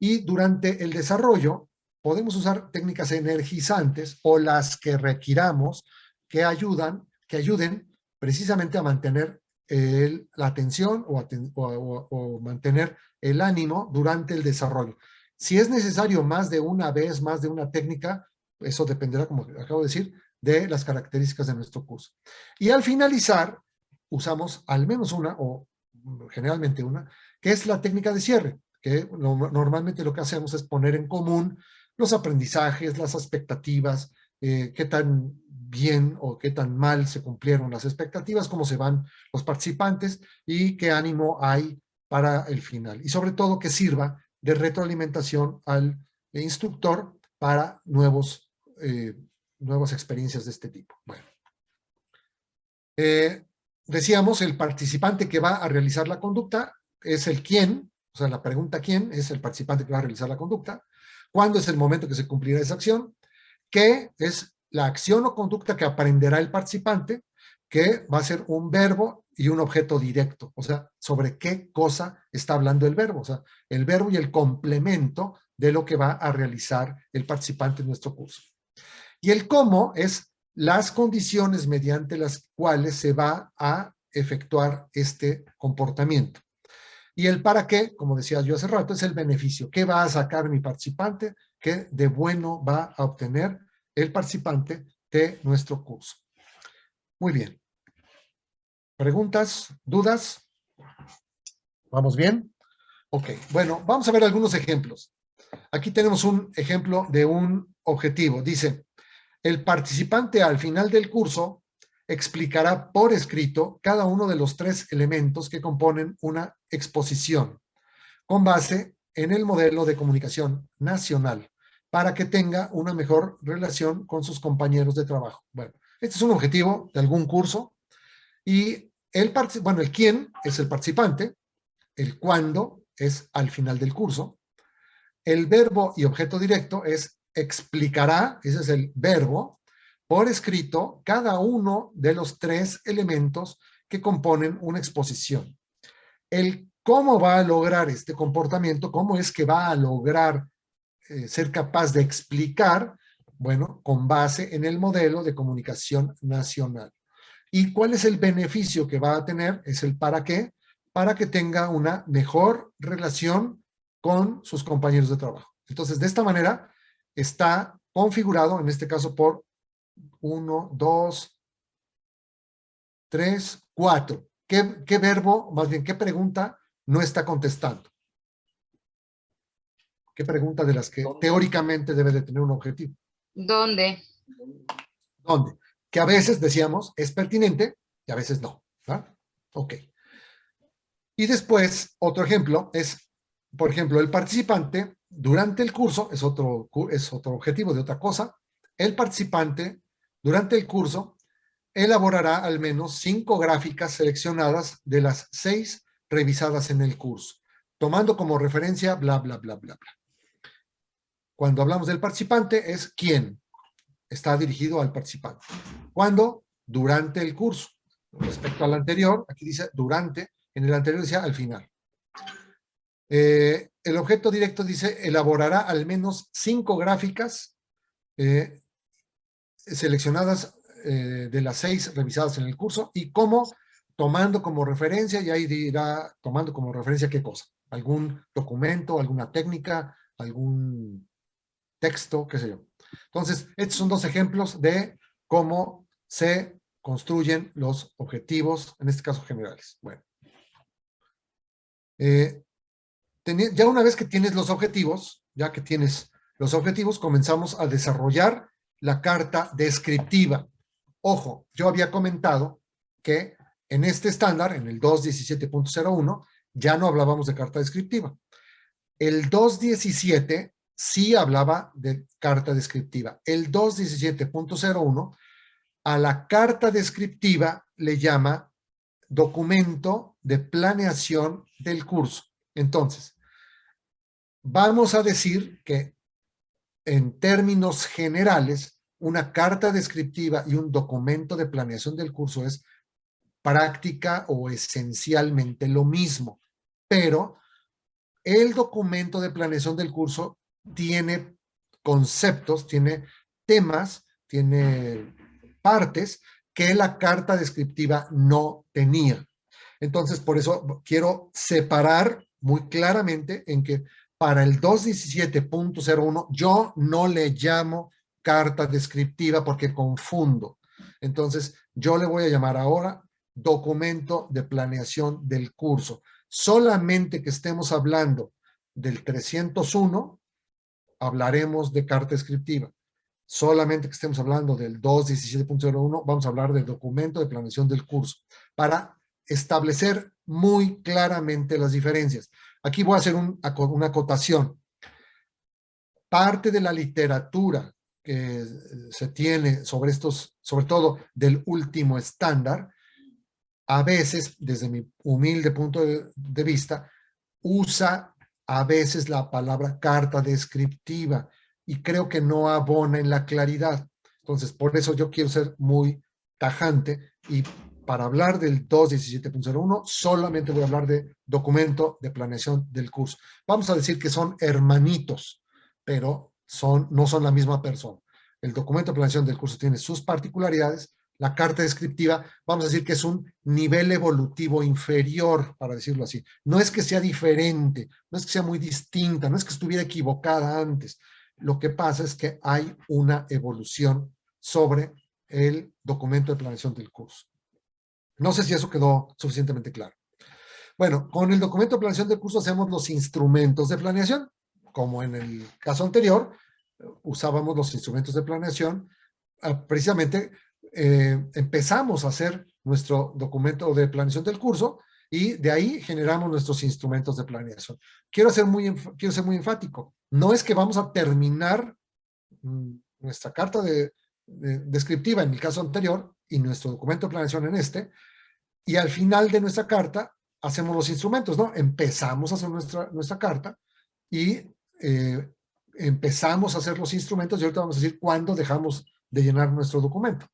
Y durante el desarrollo podemos usar técnicas energizantes o las que requiramos que ayuden precisamente a mantener la atención o mantener el ánimo durante el desarrollo. Si es necesario más de una vez, más de una técnica, eso dependerá, como acabo de decir, de las características de nuestro curso. Y al finalizar, usamos al menos una, o generalmente una, que es la técnica de cierre, que normalmente lo que hacemos es poner en común los aprendizajes, las expectativas, qué tan bien o qué tan mal se cumplieron las expectativas, cómo se van los participantes y qué ánimo hay para el final. Y sobre todo que sirva de retroalimentación al instructor para nuevas experiencias de este tipo. Bueno. Decíamos, el participante que va a realizar la conducta es el quién, o sea, la pregunta quién es el participante que va a realizar la conducta, cuándo es el momento que se cumplirá esa acción, qué es la acción o conducta que aprenderá el participante, que va a ser un verbo y un objeto directo, o sea, sobre qué cosa está hablando el verbo, o sea, el verbo y el complemento de lo que va a realizar el participante en nuestro curso. Y el cómo es las condiciones mediante las cuales se va a efectuar este comportamiento. Y el para qué, como decía yo hace rato, es el beneficio. ¿Qué va a sacar mi participante? ¿Qué de bueno va a obtener el participante de nuestro curso? Muy bien. ¿Preguntas? ¿Dudas? ¿Vamos bien? Ok, bueno, vamos a ver algunos ejemplos. Aquí tenemos un ejemplo de un objetivo. Dice, el participante al final del curso explicará por escrito cada uno de los 3 elementos que componen una exposición, con base en el modelo de comunicación nacional, para que tenga una mejor relación con sus compañeros de trabajo. Bueno, este es un objetivo de algún curso, y el quién es el participante, el cuándo es al final del curso, el verbo y objeto directo es explicará, ese es el verbo, por escrito cada uno de los 3 elementos que componen una exposición. El cómo va a lograr este comportamiento, cómo es que va a lograr ser capaz de explicar, bueno, con base en el modelo de comunicación nacional. ¿Y cuál es el beneficio que va a tener? Es el para qué, para que tenga una mejor relación con sus compañeros de trabajo. Entonces, de esta manera, está configurado, en este caso, por 1, 2, 3, 4. ¿Qué verbo, más bien, qué pregunta no está contestando? ¿Qué pregunta de las que teóricamente debe de tener un objetivo? ¿Dónde? ¿Dónde? Que a veces, decíamos, es pertinente y a veces no. ¿Ah? Ok. Y después, otro ejemplo es, por ejemplo, el participante durante el curso, es otro objetivo de otra cosa, el participante durante el curso elaborará al menos 5 gráficas seleccionadas de las 6 revisadas en el curso, tomando como referencia bla, bla, bla, bla, bla. Cuando hablamos del participante es quién está dirigido al participante. ¿Cuándo? Durante el curso. Respecto al anterior, aquí dice durante, en el anterior decía al final. El objeto directo dice elaborará al menos 5 gráficas seleccionadas de las 6 revisadas en el curso y cómo, tomando como referencia, y ahí dirá tomando como referencia qué cosa, algún documento, alguna técnica, algún texto, qué sé yo. Entonces, estos son 2 ejemplos de cómo se construyen los objetivos, en este caso generales. Bueno. Ya una vez que tienes los objetivos, comenzamos a desarrollar la carta descriptiva. Ojo, yo había comentado que en este estándar, en el 2.17.01, ya no hablábamos de carta descriptiva. El 2.17 sí hablaba de carta descriptiva. El 2.17.01 a la carta descriptiva le llama documento de planeación del curso. Entonces, vamos a decir que en términos generales, una carta descriptiva y un documento de planeación del curso es práctica o esencialmente lo mismo, pero el documento de planeación del curso tiene conceptos, tiene temas, tiene partes que la carta descriptiva no tenía. Entonces, por eso quiero separar muy claramente en que para el 2.17.01 yo no le llamo carta descriptiva porque confundo. Entonces, yo le voy a llamar ahora documento de planeación del curso. Solamente que estemos hablando del 301, hablaremos de carta descriptiva. Solamente que estemos hablando del 2.17.01, vamos a hablar del documento de planeación del curso, para establecer muy claramente las diferencias. Aquí voy a hacer una acotación. Parte de la literatura que se tiene sobre estos, sobre todo del último estándar, a veces, desde mi humilde punto de vista, usa a veces la palabra carta descriptiva y creo que no abona en la claridad. Entonces, por eso yo quiero ser muy tajante y para hablar del 2.17.01 solamente voy a hablar de documento de planeación del curso. Vamos a decir que son hermanitos, pero no son la misma persona. El documento de planeación del curso tiene sus particularidades. La carta descriptiva, vamos a decir que es un nivel evolutivo inferior, para decirlo así. No es que sea diferente, no es que sea muy distinta, no es que estuviera equivocada antes. Lo que pasa es que hay una evolución sobre el documento de planeación del curso. No sé si eso quedó suficientemente claro. Bueno, con el documento de planeación del curso hacemos los instrumentos de planeación. Como en el caso anterior, usábamos los instrumentos de planeación precisamente empezamos a hacer nuestro documento de planeación del curso y de ahí generamos nuestros instrumentos de planeación. Quiero ser muy enfático. No es que vamos a terminar nuestra carta descriptiva en el caso anterior y nuestro documento de planeación en este, y al final de nuestra carta hacemos los instrumentos, ¿no? Empezamos a hacer nuestra carta y empezamos a hacer los instrumentos y ahorita vamos a decir cuándo dejamos de llenar nuestro documento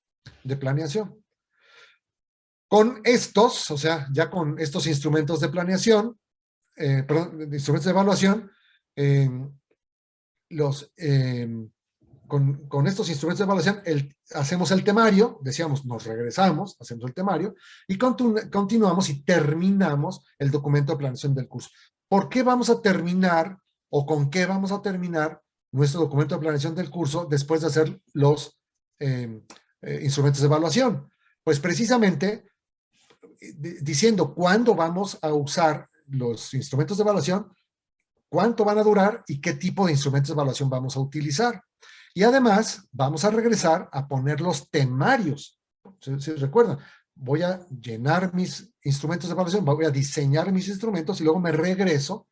de planeación. Con estos, o sea, ya con estos instrumentos de planeación, perdón, instrumentos de evaluación, con estos instrumentos de evaluación hacemos el temario, decíamos, nos regresamos, hacemos el temario, y continuamos y terminamos el documento de planeación del curso. ¿Por qué vamos a terminar o con qué vamos a terminar nuestro documento de planeación del curso después de hacer los instrumentos de evaluación? Pues precisamente diciendo cuándo vamos a usar los instrumentos de evaluación, cuánto van a durar y qué tipo de instrumentos de evaluación vamos a utilizar. Y además vamos a regresar a poner los temarios. Si recuerdan, voy a llenar mis instrumentos de evaluación, voy a diseñar mis instrumentos y luego me regreso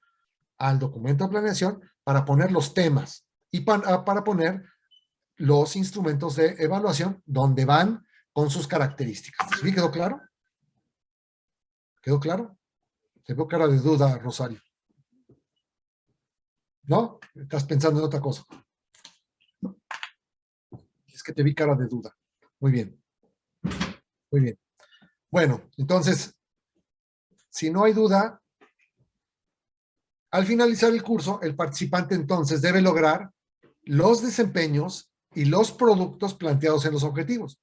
al documento de planeación para poner los temas y para poner los instrumentos de evaluación donde van con sus características. ¿Sí quedó claro? ¿Quedó claro? Te veo cara de duda, Rosario. ¿No? Estás pensando en otra cosa. Es que te vi cara de duda. Muy bien. Muy bien. Bueno, entonces, si no hay duda, al finalizar el curso, el participante entonces debe lograr los desempeños y los productos planteados en los objetivos.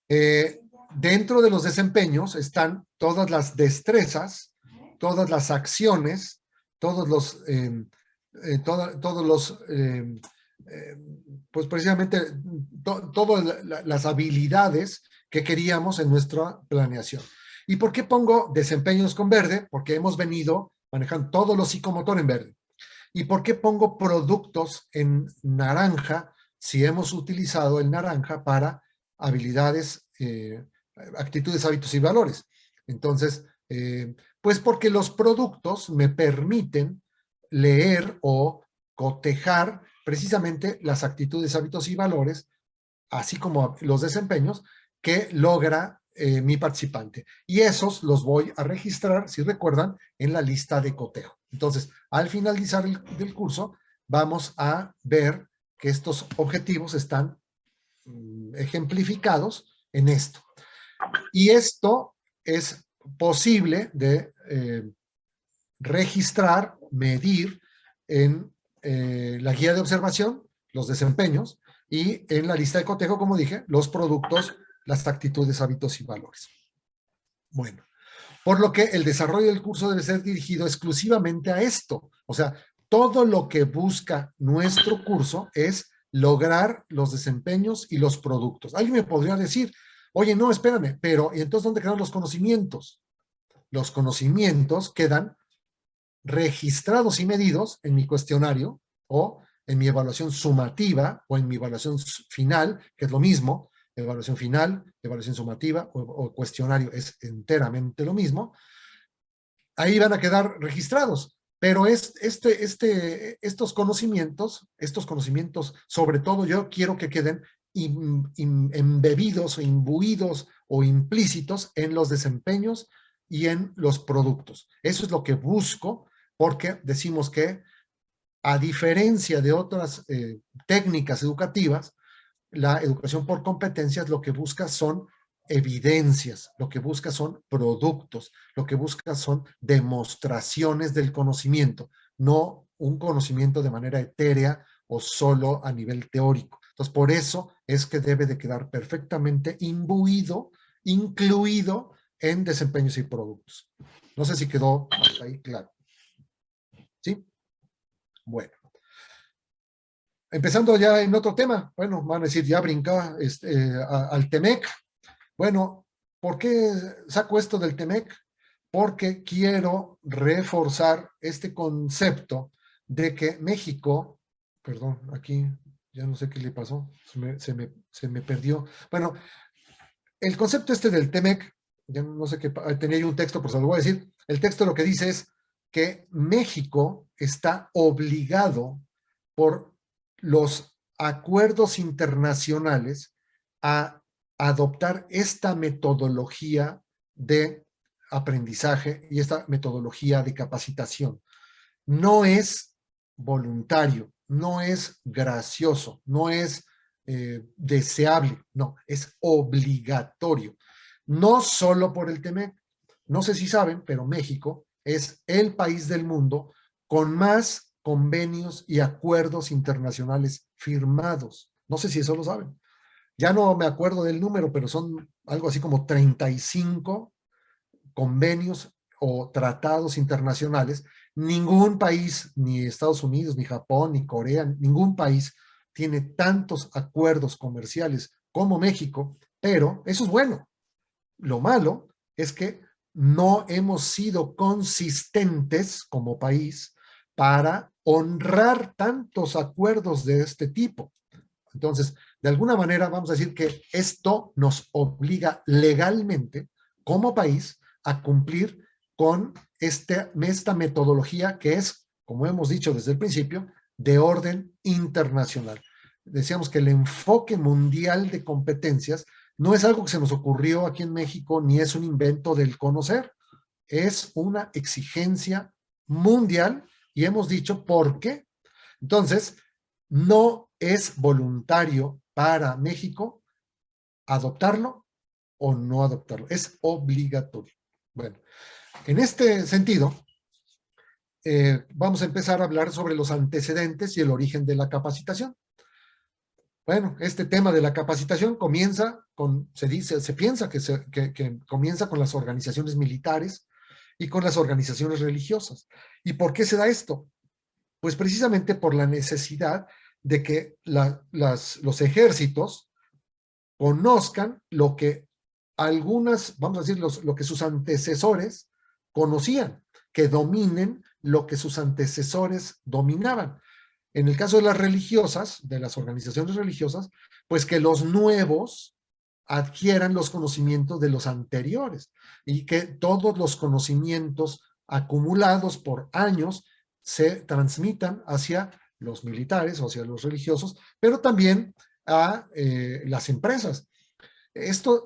Dentro de los desempeños están todas las destrezas, todas las acciones, todos los pues precisamente todas las habilidades que queríamos en nuestra planeación. ¿Y por qué pongo desempeños con verde? Porque hemos venido manejando todo lo psicomotor en verde. ¿Y por qué pongo productos en naranja? Si hemos utilizado el naranja para habilidades, actitudes, hábitos y valores. Entonces, pues porque los productos me permiten leer o cotejar precisamente las actitudes, hábitos y valores, así como los desempeños que logra mi participante. Y esos los voy a registrar, si recuerdan, en la lista de cotejo. Entonces, al finalizar del curso, vamos a ver que estos objetivos están ejemplificados en esto. Y esto es posible de registrar, medir en la guía de observación, los desempeños, y en la lista de cotejo, como dije, los productos, las actitudes, hábitos y valores. Bueno, por lo que el desarrollo del curso debe ser dirigido exclusivamente a esto. O sea, todo lo que busca nuestro curso es lograr los desempeños y los productos. Alguien me podría decir, oye, no, espérame, pero ¿y entonces dónde quedan los conocimientos? Los conocimientos quedan registrados y medidos en mi cuestionario o en mi evaluación sumativa o en mi evaluación final, que es lo mismo, evaluación final, evaluación sumativa o cuestionario es enteramente lo mismo. Ahí van a quedar registrados, pero estos conocimientos, sobre todo yo quiero que queden embebidos o imbuidos o implícitos en los desempeños y en los productos. Eso es lo que busco, porque decimos que a diferencia de otras técnicas educativas, la educación por competencias lo que busca son evidencias, lo que busca son productos, lo que busca son demostraciones del conocimiento, no un conocimiento de manera etérea o solo a nivel teórico. Entonces, por eso es que debe de quedar perfectamente imbuido, incluido en desempeños y productos. No sé si quedó hasta ahí claro. ¿Sí? Bueno. Empezando ya en otro tema, bueno, van a decir, ya brinca al TEMEC. Bueno, ¿por qué saco esto del TEMEC? Porque quiero reforzar este concepto de que México, perdón, aquí ya no sé qué le pasó, se me perdió. Bueno, el concepto del TEMEC, ya no sé qué, tenía yo un texto, pero se lo voy a decir. El texto lo que dice es que México está obligado por los acuerdos internacionales a adoptar esta metodología de aprendizaje y esta metodología de capacitación. No es voluntario, no es gracioso, no es deseable, no, es obligatorio. No solo por el TEMEC. No sé si saben, pero México es el país del mundo con más convenios y acuerdos internacionales firmados. No sé si eso lo saben. Ya no me acuerdo del número, pero son algo así como 35 convenios o tratados internacionales. Ningún país, ni Estados Unidos, ni Japón, ni Corea, ningún país tiene tantos acuerdos comerciales como México, pero eso es bueno. Lo malo es que no hemos sido consistentes como país para honrar tantos acuerdos de este tipo. Entonces, de alguna manera vamos a decir que esto nos obliga legalmente como país a cumplir con esta metodología que es, como hemos dicho desde el principio, de orden internacional. Decíamos que el enfoque mundial de competencias no es algo que se nos ocurrió aquí en México, ni es un invento del conocer, es una exigencia mundial y hemos dicho por qué. Entonces, no es voluntario para México adoptarlo o no adoptarlo, es obligatorio. Bueno, en este sentido, vamos a empezar a hablar sobre los antecedentes y el origen de la capacitación. Bueno, este tema de la capacitación comienza con, se piensa que comienza con las organizaciones militares y con las organizaciones religiosas. ¿Y por qué se da esto? Pues precisamente por la necesidad de que los ejércitos conozcan lo que algunas, vamos a decir, lo que sus antecesores conocían, que dominen lo que sus antecesores dominaban. En el caso de las religiosas, de las organizaciones religiosas, pues que los nuevos adquieran los conocimientos de los anteriores y que todos los conocimientos acumulados por años se transmitan hacia los militares o hacia los religiosos, pero también a las empresas. Esto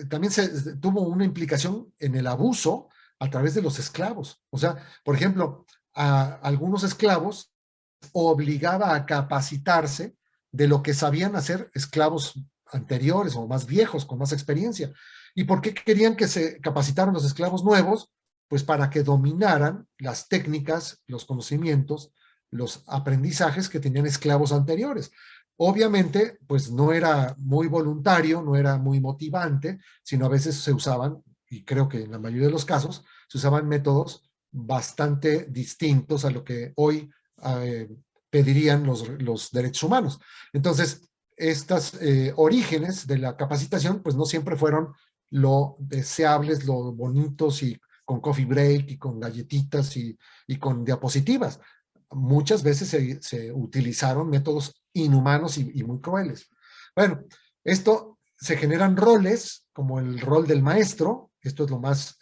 también tuvo una implicación en el abuso a través de los esclavos. O sea, por ejemplo, a algunos esclavos obligaba a capacitarse de lo que sabían hacer esclavos anteriores o más viejos, con más experiencia. ¿Y por qué querían que se capacitaran los esclavos nuevos? Pues para que dominaran las técnicas, los conocimientos, los aprendizajes que tenían esclavos anteriores. Obviamente, pues no era muy voluntario, no era muy motivante, sino a veces se usaban, y creo que en la mayoría de los casos, se usaban métodos bastante distintos a lo que hoy pedirían los derechos humanos. Entonces, estos orígenes de la capacitación, pues no siempre fueron lo deseables, lo bonitos y con coffee break y con galletitas y con diapositivas. Muchas veces se utilizaron métodos inhumanos y muy crueles. Bueno, esto se generan roles, como el rol del maestro, esto es lo más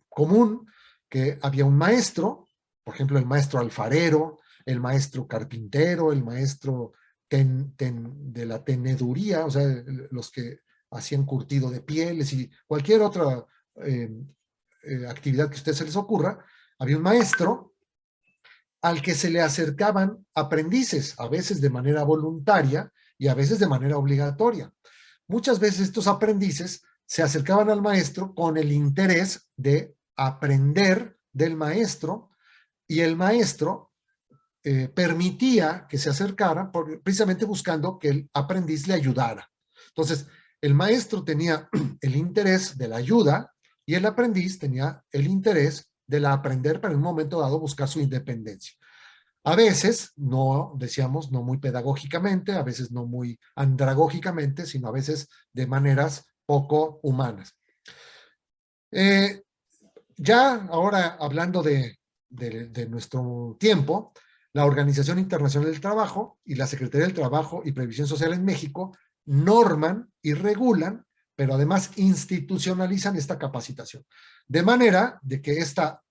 común, que había un maestro, por ejemplo, el maestro alfarero, el maestro carpintero, el maestro de la teneduría, o sea, los que hacían curtido de pieles y cualquier otra actividad que a ustedes se les ocurra, había un maestro al que se le acercaban aprendices, a veces de manera voluntaria y a veces de manera obligatoria. Muchas veces estos aprendices se acercaban al maestro con el interés de aprender del maestro y el maestro permitía que se acercara precisamente buscando que el aprendiz le ayudara. Entonces, el maestro tenía el interés de la ayuda y el aprendiz tenía el interés de la aprender, pero en un momento dado buscar su independencia. A veces, no, decíamos, no muy pedagógicamente, a veces no muy andragógicamente, sino a veces de maneras poco humanas. Ya ahora hablando de nuestro tiempo, la Organización Internacional del Trabajo y la Secretaría del Trabajo y Previsión Social en México norman y regulan, pero además institucionalizan esta capacitación. De manera de que esta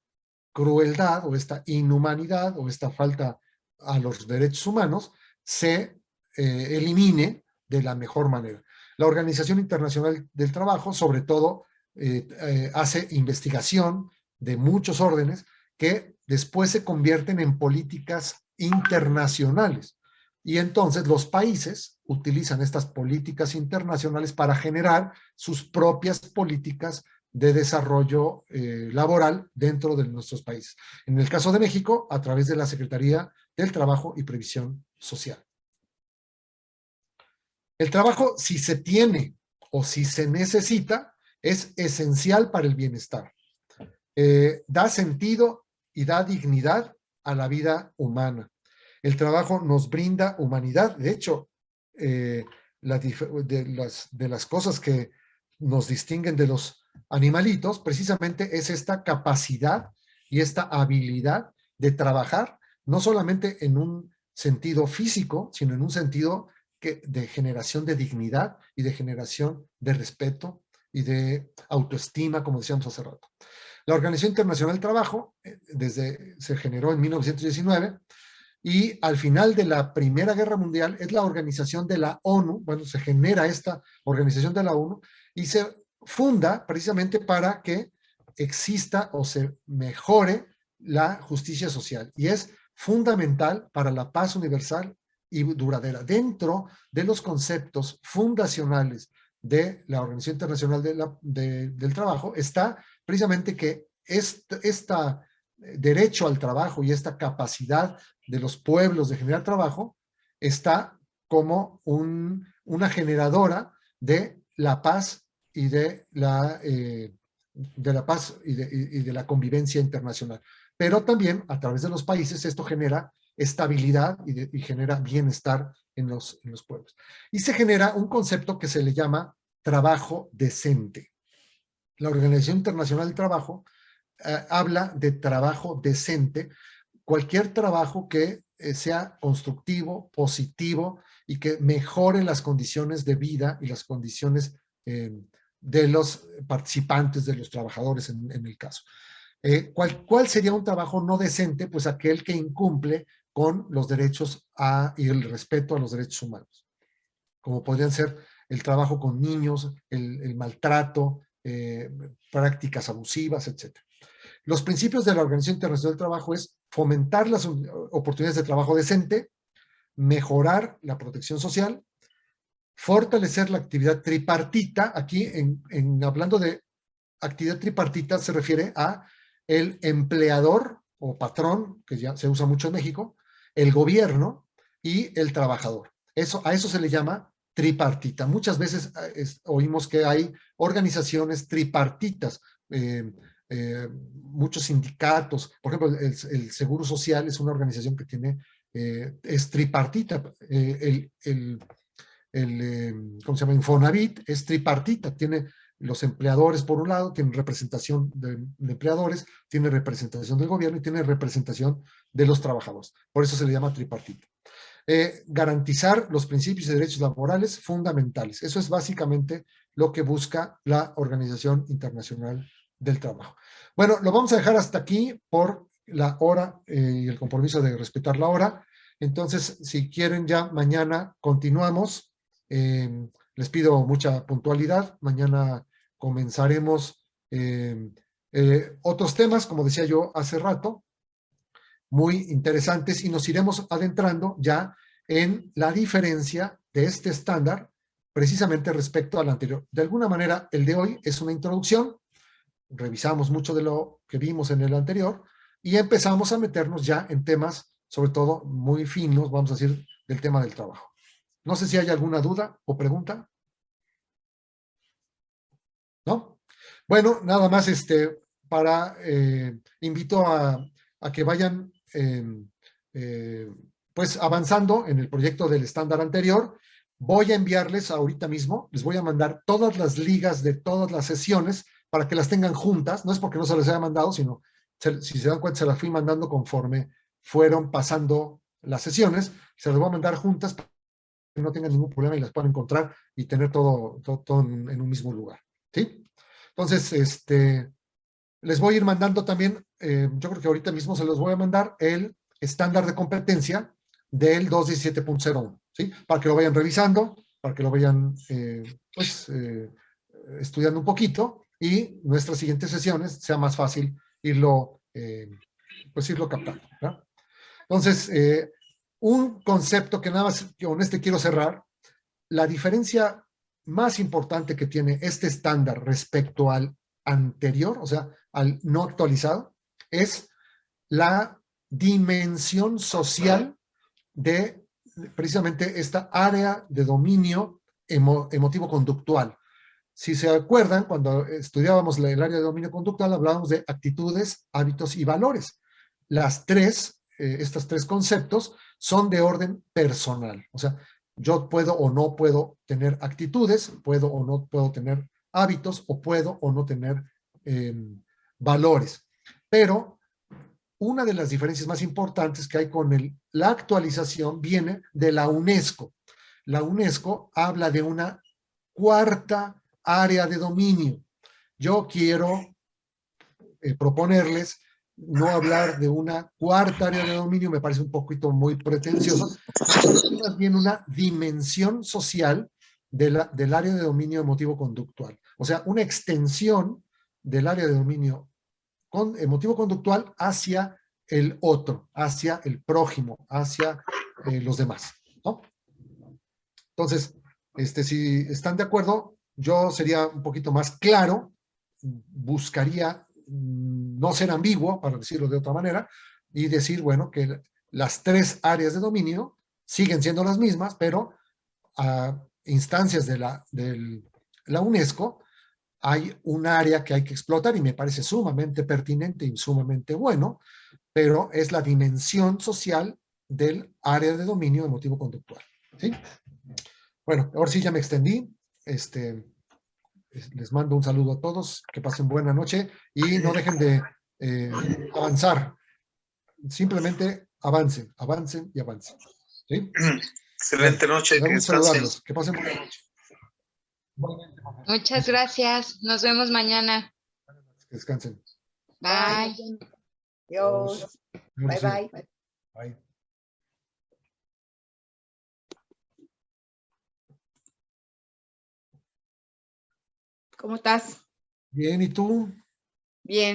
crueldad o esta inhumanidad o esta falta a los derechos humanos se elimine de la mejor manera. La Organización Internacional del Trabajo, sobre todo, hace investigación de muchos órdenes que después se convierten en políticas internacionales. Y entonces los países utilizan estas políticas internacionales para generar sus propias políticas de desarrollo laboral dentro de nuestros países. En el caso de México, a través de la Secretaría del Trabajo y Previsión Social. El trabajo, si se tiene o si se necesita, es esencial para el bienestar. Da sentido y da dignidad a la vida humana. El trabajo nos brinda humanidad. De hecho, de las cosas que nos distinguen de los animalitos, precisamente es esta capacidad y esta habilidad de trabajar, no solamente en un sentido físico, sino en un sentido de generación de dignidad y de generación de respeto y de autoestima, como decíamos hace rato. La Organización Internacional del Trabajo se generó en 1919 y al final de la Primera Guerra Mundial es la organización de la ONU, bueno, se genera esta organización de la ONU y se funda precisamente para que exista o se mejore la justicia social y es fundamental para la paz universal y duradera. Dentro de los conceptos fundacionales de la Organización Internacional del Trabajo está precisamente que este derecho al trabajo y esta capacidad de los pueblos de generar trabajo está como una generadora de la paz y de la paz y de la convivencia internacional. Pero también a través de los países esto genera estabilidad y genera bienestar en los pueblos. Y se genera un concepto que se le llama trabajo decente. La Organización Internacional del Trabajo habla de trabajo decente, cualquier trabajo que sea constructivo, positivo y que mejore las condiciones de vida y las condiciones de los participantes, de los trabajadores en el caso. ¿Cuál sería un trabajo no decente? Pues aquel que incumple con los derechos y el respeto a los derechos humanos, como podrían ser el trabajo con niños, el maltrato, prácticas abusivas, etc. Los principios de la Organización Internacional del Trabajo es fomentar las oportunidades de trabajo decente, mejorar la protección social, fortalecer la actividad tripartita. Aquí, hablando de actividad tripartita, se refiere a el empleador o patrón, que ya se usa mucho en México, el gobierno y el trabajador. A eso se le llama tripartita. Muchas veces oímos que hay organizaciones tripartitas, muchos sindicatos. Por ejemplo, el Seguro Social es una organización que es tripartita. ¿Cómo se llama? Infonavit es tripartita, tiene los empleadores por un lado, tienen representación de empleadores, tiene representación del gobierno y tiene representación de los trabajadores. Por eso se le llama tripartita. Garantizar los principios y derechos laborales fundamentales. Eso es básicamente lo que busca la Organización Internacional del Trabajo. Bueno, lo vamos a dejar hasta aquí por la hora y el compromiso de respetar la hora. Entonces, si quieren ya mañana continuamos. Les pido mucha puntualidad. Mañana comenzaremos otros temas, como decía yo hace rato, muy interesantes, y nos iremos adentrando ya en la diferencia de este estándar precisamente respecto al anterior. De alguna manera, el de hoy es una introducción, revisamos mucho de lo que vimos en el anterior y empezamos a meternos ya en temas, sobre todo muy finos, vamos a decir, del tema del trabajo. No sé si hay alguna duda o pregunta. ¿No? Bueno, nada más invito a que vayan pues avanzando en el proyecto del estándar anterior. Voy a enviarles ahorita mismo, les voy a mandar todas las ligas de todas las sesiones para que las tengan juntas. No es porque no se les haya mandado, sino si se dan cuenta se las fui mandando conforme fueron pasando las sesiones. Se las voy a mandar juntas para que no tengan ningún problema y las puedan encontrar y tener todo en un mismo lugar. ¿Sí? Entonces, les voy a ir mandando también, yo creo que ahorita mismo se los voy a mandar el estándar de competencia del 217.01, ¿sí? Para que lo vayan revisando, para que lo vayan, estudiando un poquito y nuestras siguientes sesiones sea más fácil irlo captando, ¿verdad? Entonces, un concepto que nada más con quiero cerrar la diferencia más importante que tiene este estándar respecto al anterior, o sea, al no actualizado, es la dimensión social de precisamente esta área de dominio emotivo-conductual. Si se acuerdan, cuando estudiábamos el área de dominio conductual, hablábamos de actitudes, hábitos y valores. Estos tres conceptos son de orden personal. O sea, yo puedo o no puedo tener actitudes, puedo o no puedo tener hábitos, o puedo o no tener valores. Pero una de las diferencias más importantes que hay con la actualización viene de la UNESCO. La UNESCO habla de una cuarta área de dominio. Yo quiero proponerles no hablar de una cuarta área de dominio, me parece un poquito muy pretencioso, más bien una dimensión social del área de dominio emotivo-conductual. O sea, una extensión del área de dominio emotivo-conductual hacia el otro, hacia el prójimo, hacia los demás, ¿no? Entonces, si están de acuerdo, yo sería un poquito más claro, buscaría no ser ambiguo, para decirlo de otra manera, y decir, bueno, que las tres áreas de dominio siguen siendo las mismas, pero a instancias de la UNESCO hay un área que hay que explotar y me parece sumamente pertinente y sumamente bueno, pero es la dimensión social del área de dominio emotivo-conductual. ¿Sí? Bueno, ahora sí ya me extendí. Les mando un saludo a todos, que pasen buena noche y no dejen de avanzar. Simplemente avancen, avancen y avancen. ¿Sí? Excelente noche. Me gusta saludarlos. Que pasen buena noche. Muchas gracias. Nos vemos mañana. Que descansen. Bye. Adiós. Bye, bye. Bye. ¿Cómo estás? Bien, ¿y tú? Bien.